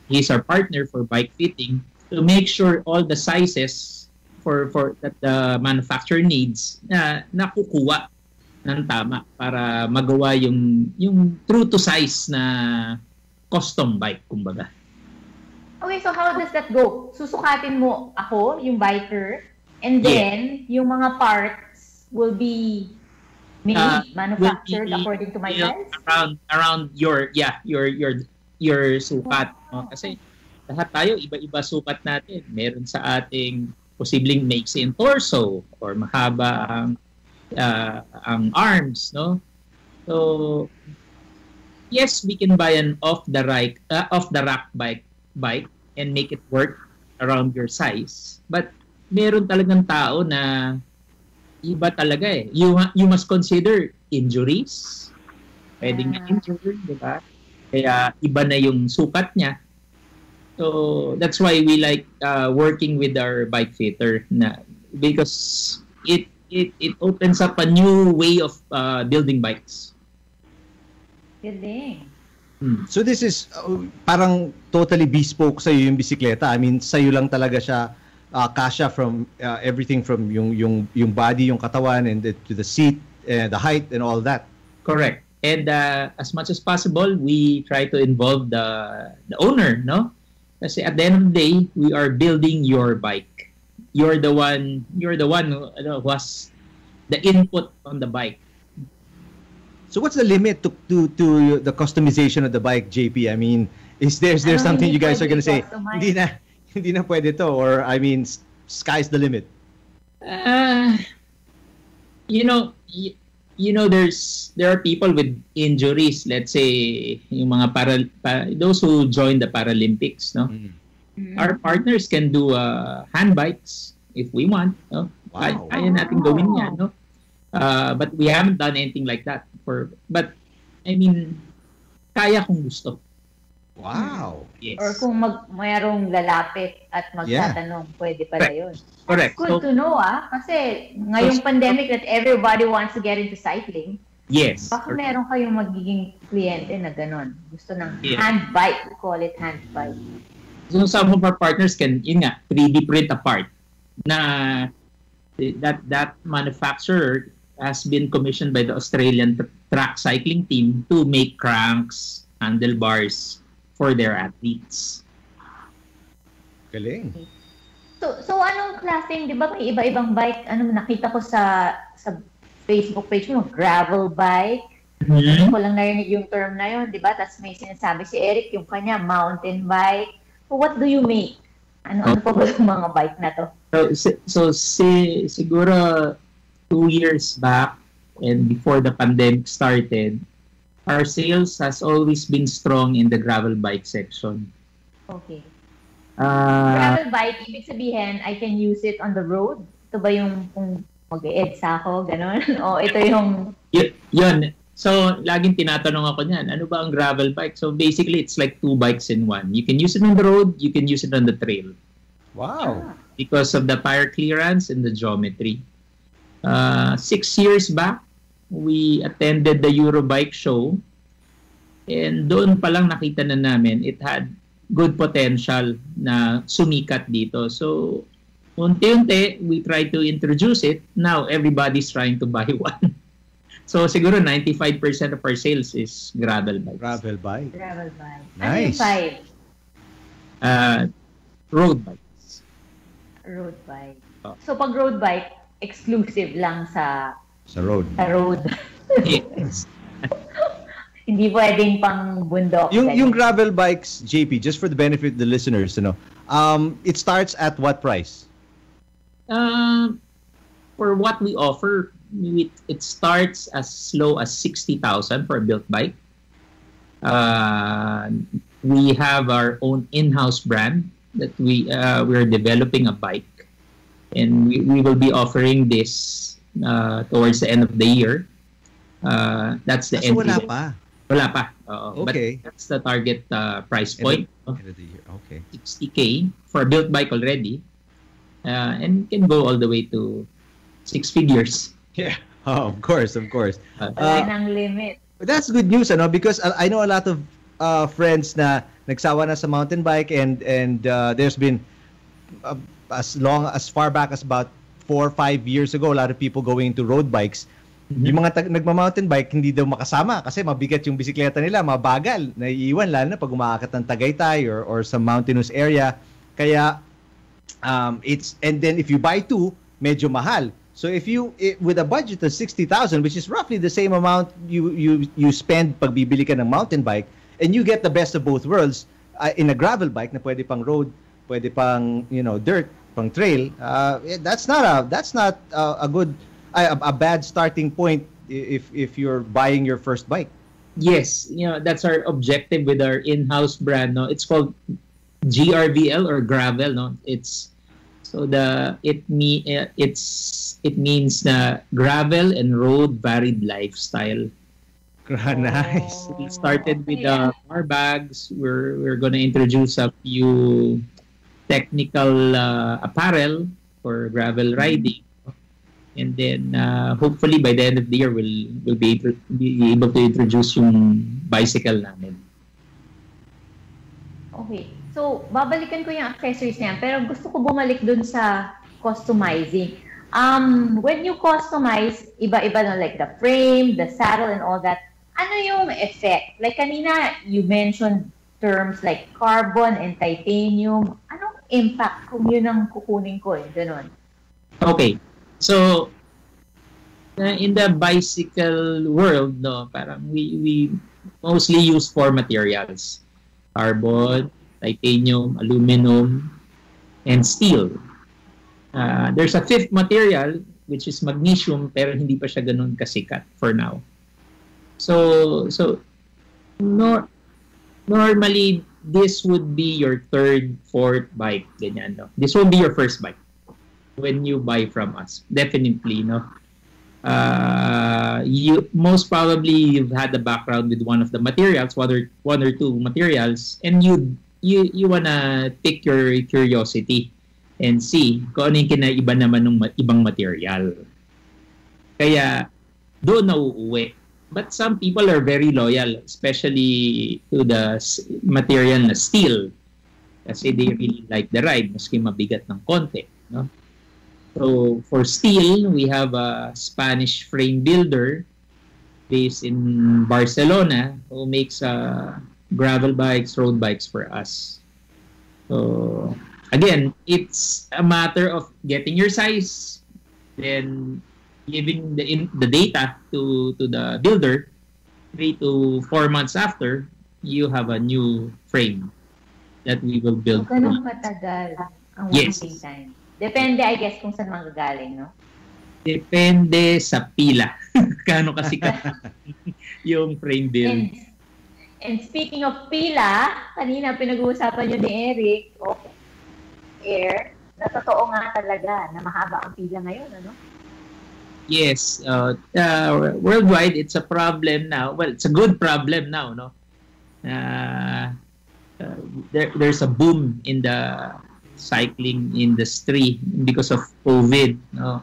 he's our partner for bike fitting to make sure all the sizes for that the manufacturer needs na nakukuha ng tama para magawa yung true to size na custom bike, kumbaga.
Okay, so how does that go? Susukatin mo ako, yung biker, and then yung mga parts will be manufactured according to my size?
Around your sukat. No? Kasi lahat tayo, iba-iba sukat natin. Meron sa ating posibleng maiksi in torso or mahaba ang arms, no? So yes, we can buy an off the rack bike and make it work around your size. But meron talagang tao na iba talaga eh. You must consider injuries. Pwedeng na-injured, di ba? Kaya iba na yung sukat niya. So that's why we like working with our bike fitter because it opens up a new way of building bikes.
Galing.
So this is parang totally bespoke sa'yo yung bisikleta. I mean, sa'yo lang talaga siya kasya from everything from yung body, yung katawan, and to the seat, the height, and all that.
Correct. And as much as possible, we try to involve the owner, no? Kasi at the end of the day, we are building your bike. You're the one who has the input on the bike.
So what's the limit to the customization of the bike, JP? I mean, is there something you guys are going to say, hindi na pwede to, or I mean, sky's the limit? There are people with injuries. Let's say yung mga those who join the Paralympics, no? Mm-hmm. Our partners can do hand bikes if we want. No? Wow.
Kaya natin gawin yan, no? But we haven't done anything like that. But I mean, kaya kung gusto.
Wow.
Yes.
Or kung mayroong lalapit at magtatanong, pwede pala yun.
Correct.
Good to know, kasi ngayong pandemic that everybody wants to get into cycling.
Yes.
Baka meron kayong magiging kliyente na gano'n. Gusto ng hand bike. We call it hand bike.
So some of our partners can, 3D print a part na that manufacturer has been commissioned by the Australian track cycling team to make cranks, handlebars for their athletes.
Galing.
So anong klaseng, di ba may iba-ibang bike? Nakita ko sa Facebook page mo, gravel bike. Ko lang narinig yung term na yun, di ba? Tapos may sinasabi si Eric, yung kanya, mountain bike. So what do you make? Ano pa ba yung mga bike na to?
So siguro 2 years back and before the pandemic started, our sales has always been strong in the gravel bike section.
Okay. Gravel bike, ibig sabihin, I can use it on the road? Ito ba yung kung mag-e-EDSA ako, gano'n? O ito yung...
Yun. So, laging tinatanong ako niyan, ano ba ang gravel bike? So, basically, it's like 2 bikes in one. You can use it on the road, you can use it on the trail.
Wow.
Because of the tire clearance and the geometry. 6 years back, we attended the Eurobike show, and doon pa lang nakita na namin it had good potential na sumikat dito. So, unti-unti, we try to introduce it. Now, everybody's trying to buy one. So, siguro 95% of our sales is gravel bikes.
Gravel bike.
Gravel bike.
Nice.
Road bikes.
Road bike.
Oh.
So, pag road bike, exclusive lang sa
road.
Sa road.
Yes.
Hindi pwedeng pang bundok.
Yung gravel bikes, JP, just for the benefit of the listeners, it starts at what price?
For what we offer, it starts as low as 60,000 for a built bike. We have our own in-house brand that we're developing a bike, and we will be offering this towards the end of the year. That's the end.
Wala pa.
Wala pa.
Okay.
But that's the target price point.
End of the year. Okay.
60K for a built bike already, and can go all the way to 6 figures.
Yeah. Oh, of course.
Wala nang limit.
That's good news, because I know a lot of friends na nagsawa na sa mountain bike, and there's been as far back as about 4 or 5 years ago, a lot of people going into road bikes. Mm-hmm. Yung mga nagma-mountain bike, hindi daw makasama kasi mabigat yung bisikleta nila, mabagal, naiiwan, lalo na pag umaakyat ng Tagaytay or sa mountainous area. Kaya, and then if you buy two, medyo mahal. So with a budget of 60,000, which is roughly the same amount you spend pag bibili ka ng mountain bike, and you get the best of both worlds in a gravel bike na pwede pang road, pwede pang dirt, pang trail. That's not a bad starting point if you're buying your first bike.
Yes, that's our objective with our in-house brand. No, it's called GRVL or gravel. No, it means na gravel and road varied lifestyle.
Nice.
We started with car bags. We're gonna introduce a few technical apparel for gravel riding, and then hopefully by the end of the year we'll be able to introduce yung bicycle namin.
Okay. So, babalikan ko yung accessories niyan, pero gusto ko bumalik dun sa customizing. When you customize, iba-iba na, like the frame, the saddle, and all that, ano yung effect? Like kanina, you mentioned terms like carbon and titanium. Anong impact kung yun ang kukunin ko? Ganon.
Okay. So, in the bicycle world, no, parang we mostly use 4 materials. Carbon, titanium, aluminum, and steel. There's a 5th material, which is magnesium, pero hindi pa siya ganun kasikat for now. So normally, this would be your 3rd, 4th bike. Ganyan, no? This will be your first bike when you buy from us. Definitely, no? You most probably you've had a background with one of the materials, one or two materials, and you wanna pick your curiosity and see kung ano yung kinaiba naman ng ibang material. Kaya doon nauuwi. But some people are very loyal, especially to the material na steel, kasi they really like the ride, maski mabigat ng konti, no? So for steel, we have a Spanish frame builder based in Barcelona who makes gravel bikes, road bikes for us. So again, it's a matter of getting your size, then giving the data to the builder. 3 to 4 months after, you have a new frame that we will build.
So, ganun katagal ang waiting time. Depende, I guess, kung saan manggagaling, no?
Depende sa pila. Kano kasi yung frame build.
And speaking of pila, kanina pinag-uusapan nyo ni Eric, air, na totoo nga talaga na mahaba ang pila ngayon, ano?
Yes. Worldwide, it's a problem now. Well, it's a good problem now, no? There's a boom in the cycling industry because of COVID, no?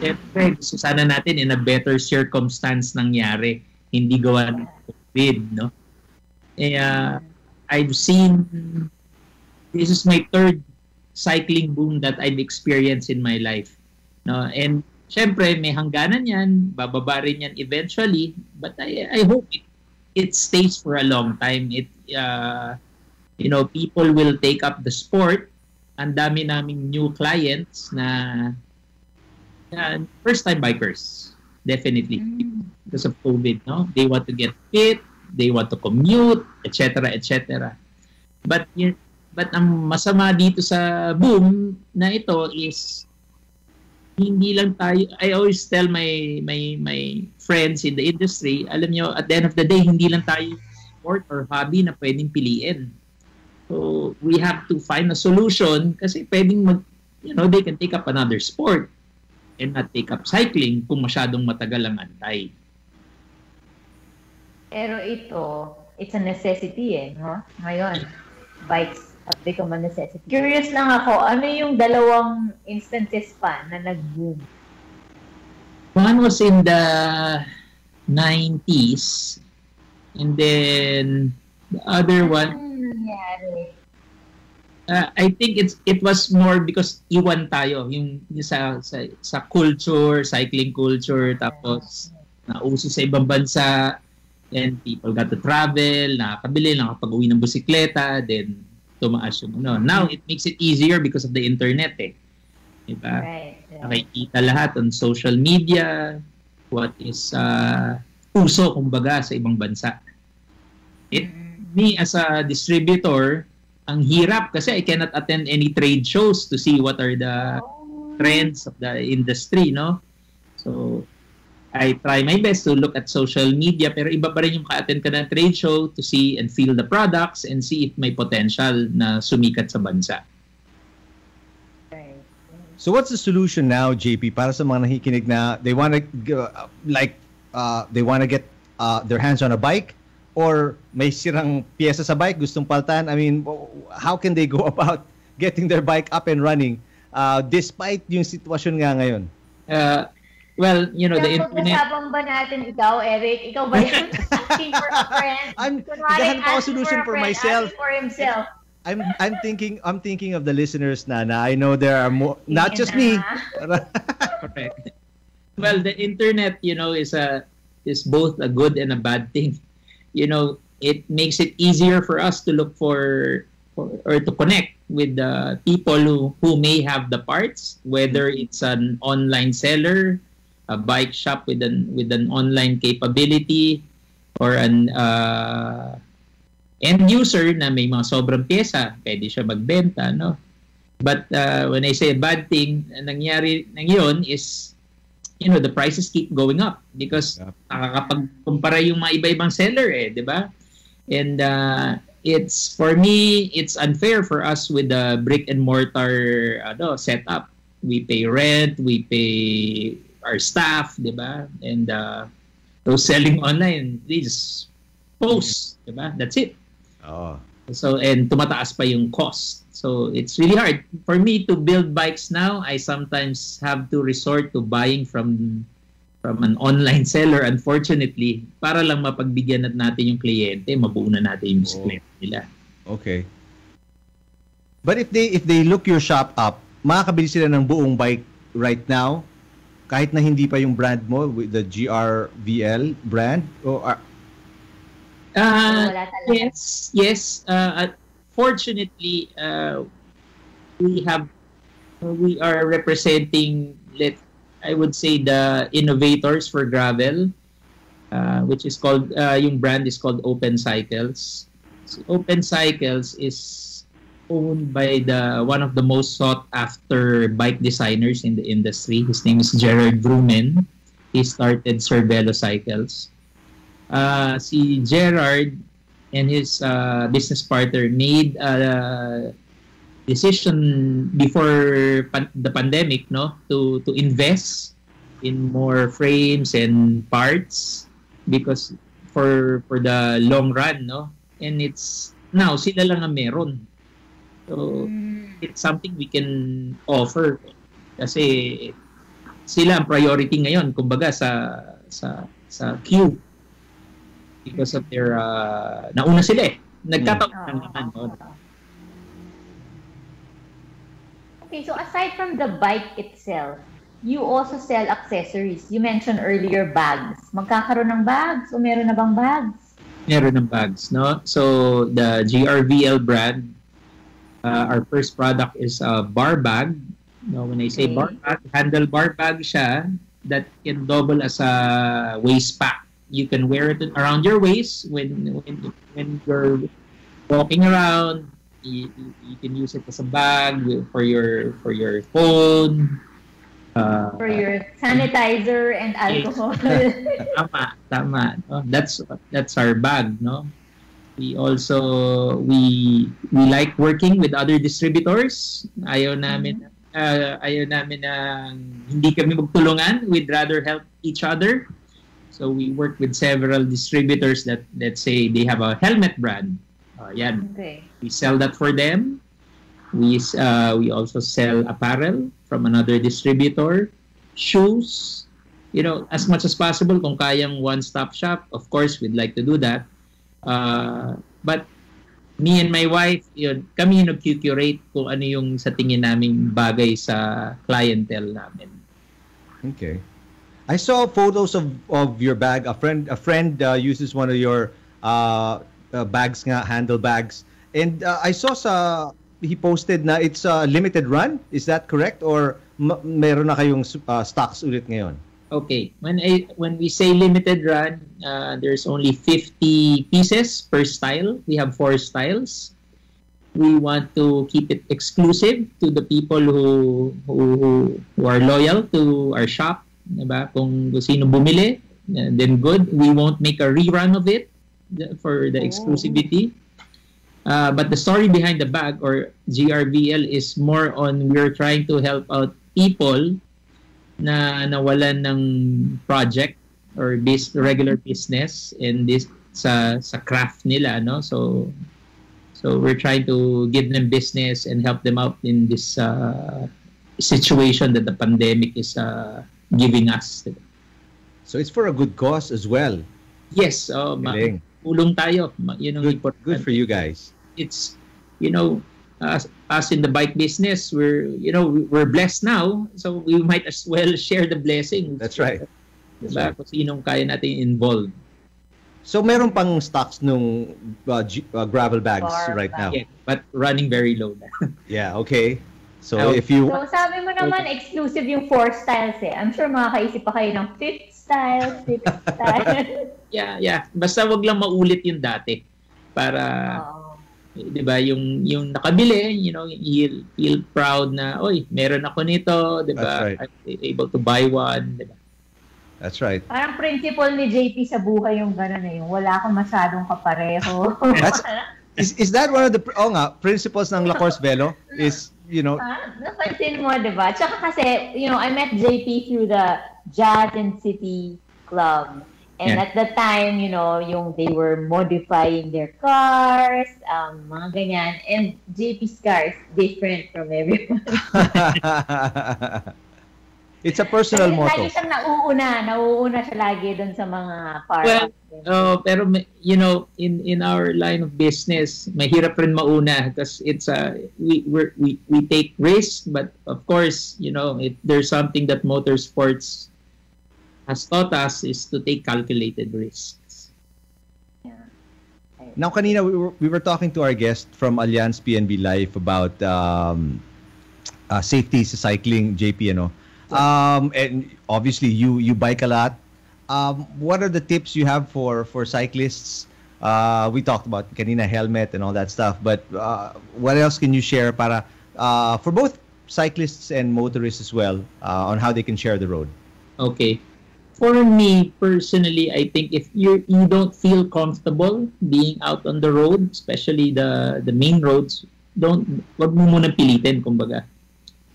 Siyempre, gusto sana natin in a better circumstance nangyari, hindi gawa ng COVID, no? I've seen, this is my third cycling boom that I've experienced in my life. No, and syempre may hangganan yan, bababa rin yan eventually, but I hope it stays for a long time. It you know, people will take up the sport. Ang dami naming new clients na first time bikers, definitely, because of COVID, no? They want to get fit, they want to commute, etc., etc. But ang masama dito sa boom na ito is hindi lang tayo, I always tell my friends in the industry, alam nyo, at the end of the day, hindi lang tayo sport or hobby na pwedeng piliin. So we have to find a solution kasi pwedeng you know, they can take up another sport and not take up cycling kung masyadong matagal ang antay.
Pero ito, it's a necessity no? Ngayon, bikes have become a necessity. Curious lang ako, ano yung dalawang instances pa na nag-boom?
One was in the 90s and then the other one, I think it was more because iwan tayo yung sa culture, cycling culture, tapos nauso sa ibang bansa, and people got to travel, nakakabili, nakapag-uwi ng bisikleta, then tumaas yung Now it makes it easier because of the internet diba?
Right.
Nakikita lahat on social media what is uso kumbaga sa ibang bansa. Me as a distributor, ang hirap kasi I cannot attend any trade shows to see what are the trends of the industry, no? So I try my best to look at social media, pero iba pa rin yung ka-attend ka ng trade show to see and feel the products and see if may potential na sumikat sa bansa.
So what's the solution now, JP, para sa mga nakikinig na they want to they want to get their hands on a bike, or may sirang piyesa sa bike, gustong paltan? I mean, how can they go about getting their bike up and running despite yung sitwasyon nga ngayon?
Well, you know, the internet...
Kasabang ba natin ikaw, Eric? Ikaw ba yung asking for a friend?
Naghahanap ako solution for myself.
For himself.
I'm thinking of the listeners na I know there are more, not just me.
Correct. Well, the internet, you know, is both a good and a bad thing. You know, it makes it easier for us to look for or to connect with the people who may have the parts, whether it's an online seller, a bike shop with an online capability, or an end user na may mga sobrang pyesa, pwede siya magbenta, no? But when I say a bad thing, nangyari yun is, you know, the prices keep going up because nakakapag-kumpara yung mga iba-ibang seller di ba? And for me, it's unfair for us with the brick and mortar setup. We pay rent, we pay our staff, di ba? And those selling online, they just post, di ba? That's it. So, and tumataas pa yung cost. So, it's really hard. For me to build bikes now, I sometimes have to resort to buying from an online seller, unfortunately, para lang mapagbigyan natin yung kliyente, mabuo na natin yung bisikleta nila.
Okay. But if they look your shop up, makakabili sila ng buong bike right now, kahit na hindi pa yung brand mo, with the GRVL brand? Or
yes. Fortunately, we are representing, I would say, the innovators for gravel, which is called, yung brand is called Open Cycles. So Open Cycles is owned by one of the most sought after bike designers in the industry. His name is Gerard Brumen. He started Vélo Cycles. Si Gerard and his business partner made a decision before the pandemic, no, to invest in more frames and parts because for the long run, no, and it's now sila lang ang meron. So it's something we can offer kasi sila ang priority ngayon, kumbaga sa queue because of their nauna sila nagkataon lang naman.
Okay, so aside from the bike itself, you also sell accessories. You mentioned earlier bags. Magkakaroon ng bags o meron na bang bags?
Meron ng bags, no? So, the GRVL brand, our first product is a bar bag. No, when I say bar bag, handlebar bag siya that can double as a waist pack. You can wear it around your waist when you're walking around. You can use it as a bag for your phone.
For your sanitizer and alcohol.
Tama. No? That's our bag, no? We also we like working with other distributors. Ayaw namin na hindi kami magtulungan. We'd rather help each other. So we work with several distributors that, let's say, they have a helmet brand. Yan.
Okay.
We sell that for them. We also sell apparel from another distributor, shoes. You know, as much as possible, kung kayang one-stop shop, of course, we'd like to do that. But me and my wife, yun, kami yung nag-curate kung ano yung sa tingin naming bagay sa clientele namin.
Okay. I saw photos of your bag. A friend uses one of your bags nga, handle bags. And I saw he posted na it's a limited run. Is that correct? Or meron na kayong stocks ulit ngayon?
Okay. When we say limited run, there's only 50 pieces per style. We have 4 styles. We want to keep it exclusive to the people who are loyal to our shop. Diba? Kung sino bumili, then good. We won't make a rerun of it for the exclusivity. But the story behind the bag or GRVL is more on we're trying to help out people na nawalan ng project or regular business in this sa craft nila, no? So we're trying to give them business and help them out in this situation that the pandemic is giving us.
So it's for a good cause as well.
Yes, tulong tayo. Yun ang
good for you guys.
It's, you know, us in the bike business, we're blessed now, so we might as well share the blessing.
That's right.
Diba? Kung sinong kaya natin involve.
So meron pang stocks nung gravel bags right now.
Yeah, but running very low na.
Yeah, okay. So
So sabi mo naman exclusive yung 4 styles eh. I'm sure makakaisip pa kayo ng 5th style, 6th style.
Yeah. Basta wag lang maulit yung dati. Para, di ba, yung nakabili, you know, you'll feel proud na, oy, meron ako nito, di ba? Right. I'm able to buy one, di ba?
That's right.
Parang principle ni JP sa buhay yung gano'n eh. Yung wala akong masyadong kapareho.
Is that one of the principles ng Course Vélo? Is, you know...
Napansin mo, di ba? Tsaka kasi, you know, I met JP through the Jazz and City Club. And at the time, you know, they were modifying their cars, mga ganyan. And JP's car is different from everyone.
It's a personal motto.
Lagi siyang nauuna siya lagi dun sa mga parts.
Well, pero you know, in our line of business, mahirap rin mauna because it's we take risks, but of course, you know, there's something that motorsports has taught us is to take calculated risks.
Yeah.
Now, kanina we were talking to our guest from Allianz PNB Life about safety sa cycling, JP, you know. And obviously you bike a lot. What are the tips you have for cyclists? We talked about kanina helmet and all that stuff, but what else can you share para for both cyclists and motorists as well on how they can share the road?
Okay. For me personally, I think if you don't feel comfortable being out on the road, especially the main roads, wag mo muna pilitin, kumbaga.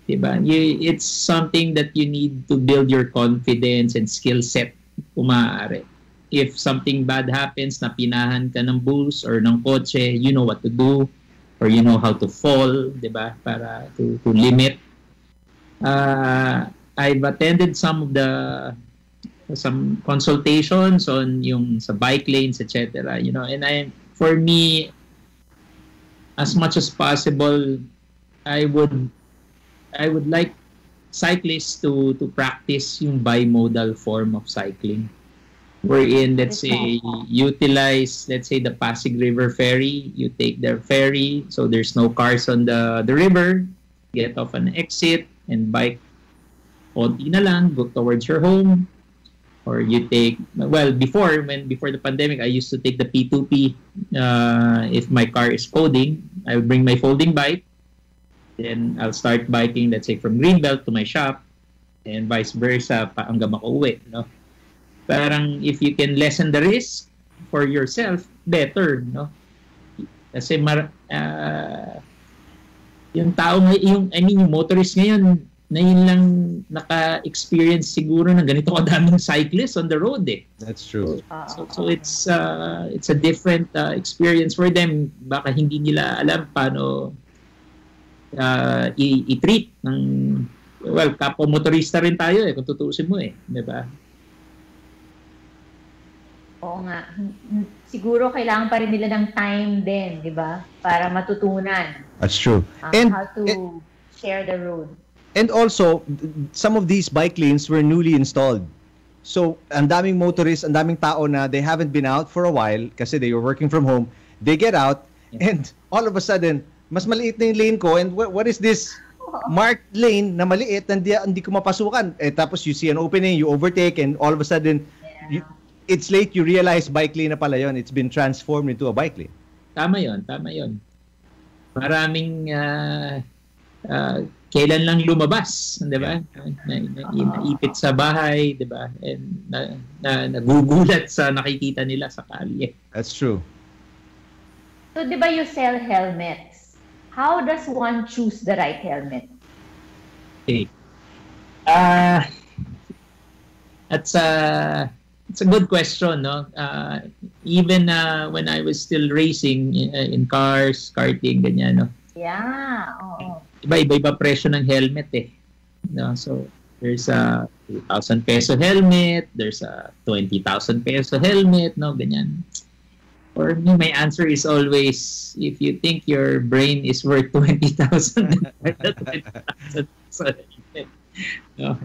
Diba? It's something that you need to build your confidence and skill set kung maaari. If something bad happens, na pinahan ka ng bus or ng kotse, you know what to do or you know how to fall, diba? Para to limit. I've attended some consultations on yung sa bike lanes, etc. You know, and for me, as much as possible, I would like cyclists to practice yung bimodal form of cycling. Wherein, let's say, utilize, let's say, the Pasig River Ferry. You take their ferry, so there's no cars on the river. Get off an exit and bike konti na lang, go towards your home. Or you take, well, before the pandemic, I used to take the P2P. If my car is folding, I would bring my folding bike. Then I'll start biking, let's say, from Greenbelt to my shop, and vice versa, hanggang makauwi, no? Parang if you can lessen the risk for yourself, better, no? Kasi yung tao yung motorist ngayon na yun lang naka-experience siguro ng ganito kadaming cyclists on the road eh.
That's true.
So it's a different experience for them. Baka hindi nila alam paano i-treat ng, well, kapwa motorista rin tayo eh, kung tutuusin mo eh, di ba?
Oo nga. Siguro kailangan pa rin nila ng time din, di ba? Para matutunan.
That's true.
How to share the road.
And also, some of these bike lanes were newly installed. So, ang daming motorists, ang daming tao na they haven't been out for a while kasi they were working from home. They get out and all of a sudden, mas maliit na yung lane ko and what is this marked lane na maliit na hindi ko mapasukan? Tapos you see an opening, you overtake and all of a sudden, it's late, you realize bike lane na pala yun. It's been transformed into a bike lane.
Tama yun. Maraming kailan lang lumabas, di ba? Naipit sa bahay, di ba? And nagugulat sa nakikita nila sa kalye.
That's true.
So, di ba you sell helmets? How does one choose the right helmet?
Okay. It's a good question, no? Even when I was still racing in cars, karting, ganyan, no?
Yeah, oo.
Iba presyo ng helmet eh. No? So, there's a 2,000 peso helmet, there's a 20,000 peso helmet, no? Ganyan. For me, my answer is always, if you think your brain is worth 20,000, no?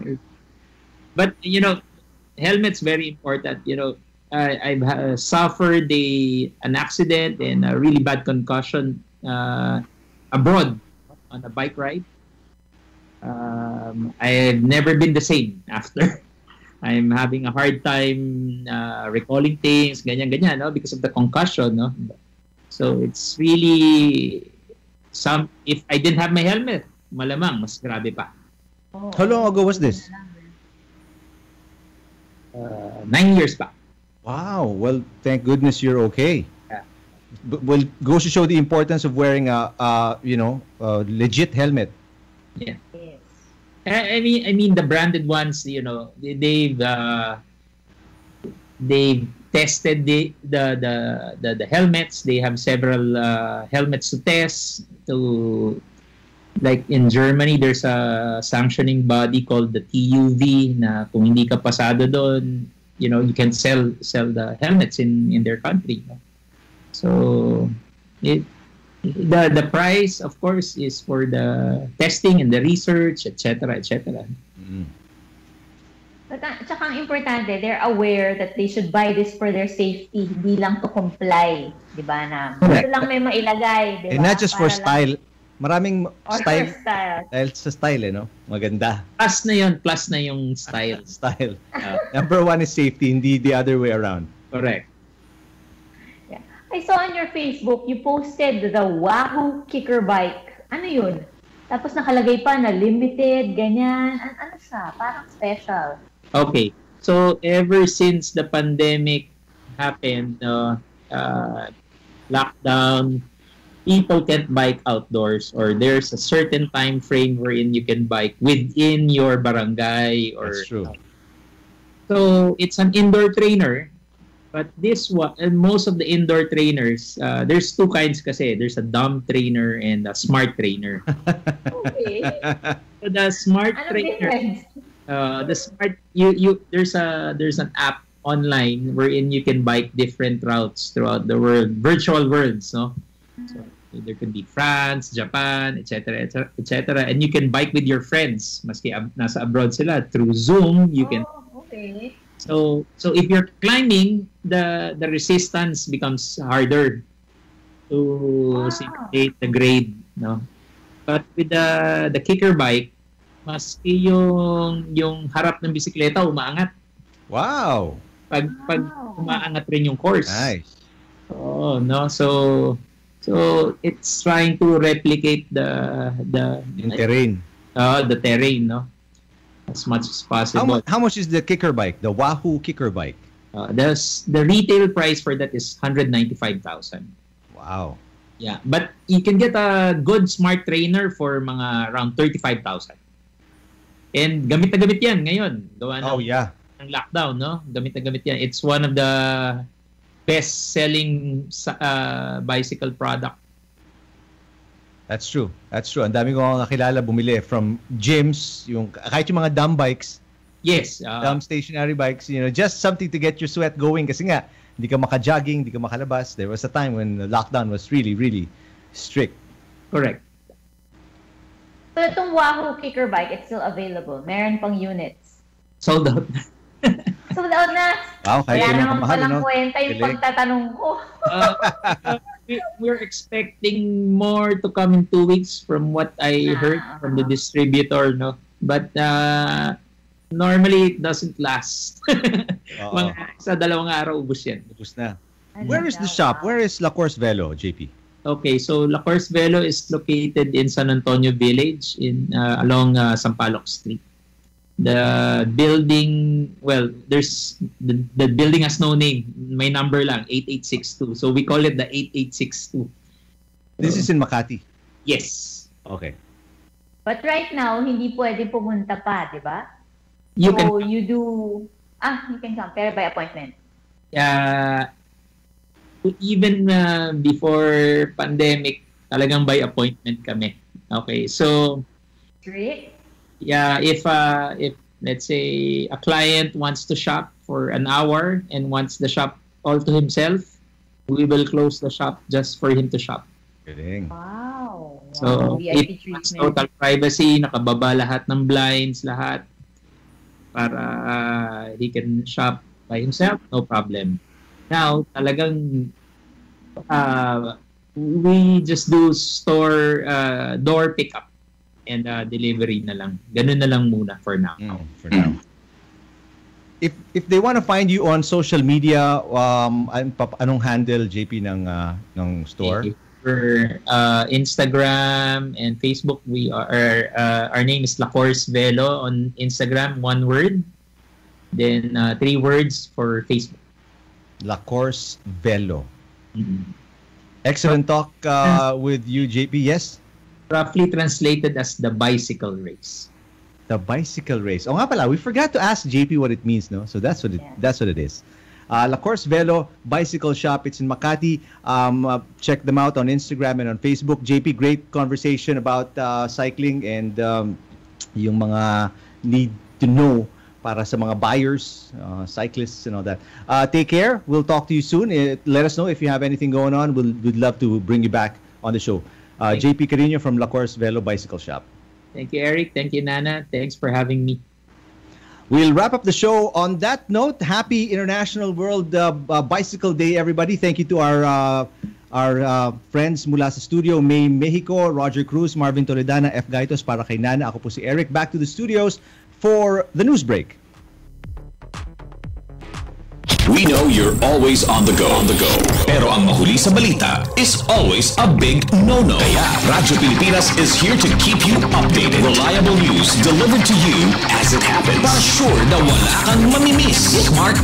But, you know, helmet's very important. You know, I've suffered an accident and a really bad concussion abroad on a bike ride. I've never been the same after. I'm having a hard time recalling things, ganyan, no, because of the concussion, no. So it's really if I didn't have my helmet, malamang mas grabe pa.
How long ago was this?
9 years back.
Wow. Well, thank goodness you're okay.
Yeah.
Well, goes to show the importance of wearing a legit helmet.
Yeah. Yes. I mean the branded ones, you know, they've tested the helmets. They have several helmets to test. Like in Germany, there's a sanctioning body called the TUV na kung hindi ka pasado doon, you know, you can sell the helmets in their country. No? So the price, of course, is for the testing and the research, etc., etc.
But tsaka ang importante, they're aware that they should buy this for their safety, hindi lang to comply, di ba? Na ito lang may mailagay, di ba?
And not just for style. Maraming style.
Dahil
sa style, no? Maganda.
Plus na yung style.
Style. Number one is safety, hindi the other way around.
Correct.
Yeah. I saw on your Facebook, you posted the Wahoo kicker bike. Ano yun? Tapos nakalagay pa na limited, ganyan. Ano siya? Parang special.
Okay. So, ever since the pandemic happened, lockdown, people can't bike outdoors, or there's a certain time frame wherein you can bike within your barangay.
That's true.
So it's an indoor trainer, but this one, and most of the indoor trainers, there's two kinds kasi. There's a dumb trainer and a smart trainer.
Okay.
So the smart trainer, there's an app online wherein you can bike different routes throughout the world, virtual worlds, no? So There could be France, Japan, etc., etc. And you can bike with your friends. Maski nasa abroad sila, through Zoom, you can.
Okay.
So if you're climbing, the resistance becomes harder to simulate the grade, no? But with the kicker bike, maski yung harap ng bisikleta umaangat.
Wow.
Pag umaangat rin yung course.
Nice.
Oh, no. So it's trying to replicate the
terrain.
The terrain, no? As much as possible.
How much is the kicker bike? The Wahoo kicker bike?
The retail price for that is 195,000.
Wow.
Yeah, but you can get a good smart trainer for mga around 35,000. And gamit na gamit yan ngayon. Gawa ng lockdown, no? Gamit na gamit yan. It's one of the best-selling bicycle product.
That's true. That's true. Ang dami ko nakilala bumili from gyms, kahit yung mga dumb bikes.
Yes.
Dumb stationary bikes, just something to get your sweat going kasi nga, hindi ka maka-jogging, hindi ka makalabas. There was a time when the lockdown was really, really strict.
Correct.
So itong Wahoo kicker bike, it's still available. Meron pang units.
Sold out.
Sold out na.
Wow,
kaya naman palang kwenta yung pagtatanong ko.
We're expecting more to come in 2 weeks from what I heard from the distributor, no? But normally it doesn't last. Mga sa 2 araw ubos yan.
Ubos na. Where is the shop? Where is La Course Vélo, JP?
Okay, so La Course Vélo is located in San Antonio Village along Sampaloc Street. The building, there's the building has no name. May number lang, 8862. So we call it the 8862.
This is in Makati?
Yes.
Okay.
But right now, hindi pwede pumunta pa, di ba?
You can
come, pero by appointment.
Even before pandemic, talagang by appointment kami. Okay, so
great.
Yeah, if let's say a client wants to shop for an hour and wants the shop all to himself, we will close the shop just for him to shop.
Galing.
Wow.
So if it's total privacy, nakababa lahat ng blinds, lahat para he can shop by himself, no problem. Now, talagang we just do store door pickup and delivery na lang. Ganun na lang muna for now.
For now. If they want to find you on social media, anong handle, JP, ng store?
For Instagram and Facebook, we are our name is La Course Vélo on Instagram, 1 word. Then 3 words for Facebook.
La Course Vélo. Excellent talk with you, JP. Yes?
Roughly translated as the bicycle race.
The bicycle race. Oh nga pala, we forgot to ask JP what it means, no? So that's what it is. La Course Vélo Bicycle Shop. It's in Makati. Check them out on Instagram and on Facebook. JP, great conversation about cycling and yung mga need to know para sa mga buyers, cyclists and all that. Take care. We'll talk to you soon. Let us know if you have anything going on. We'd love to bring you back on the show. JP Cariño from La Course Vélo Bicycle Shop.
Thank you, Eric. Thank you, Nana. Thanks for having me.
We'll wrap up the show on that note. Happy International World Bicycle Day, everybody. Thank you to our friends mula sa studio, May Mexico, Roger Cruz, Marvin Toledana, F. Gaitos, para kay Nana. Ako po si Eric. Back to the studios for the news break.
We know you're always on the go. Pero ang mahuli sa balita is always a big no-no. Kaya Radyo Pilipinas is here to keep you updated. Reliable news delivered to you as it happens. Para sure na wala kang mamimiss. Smart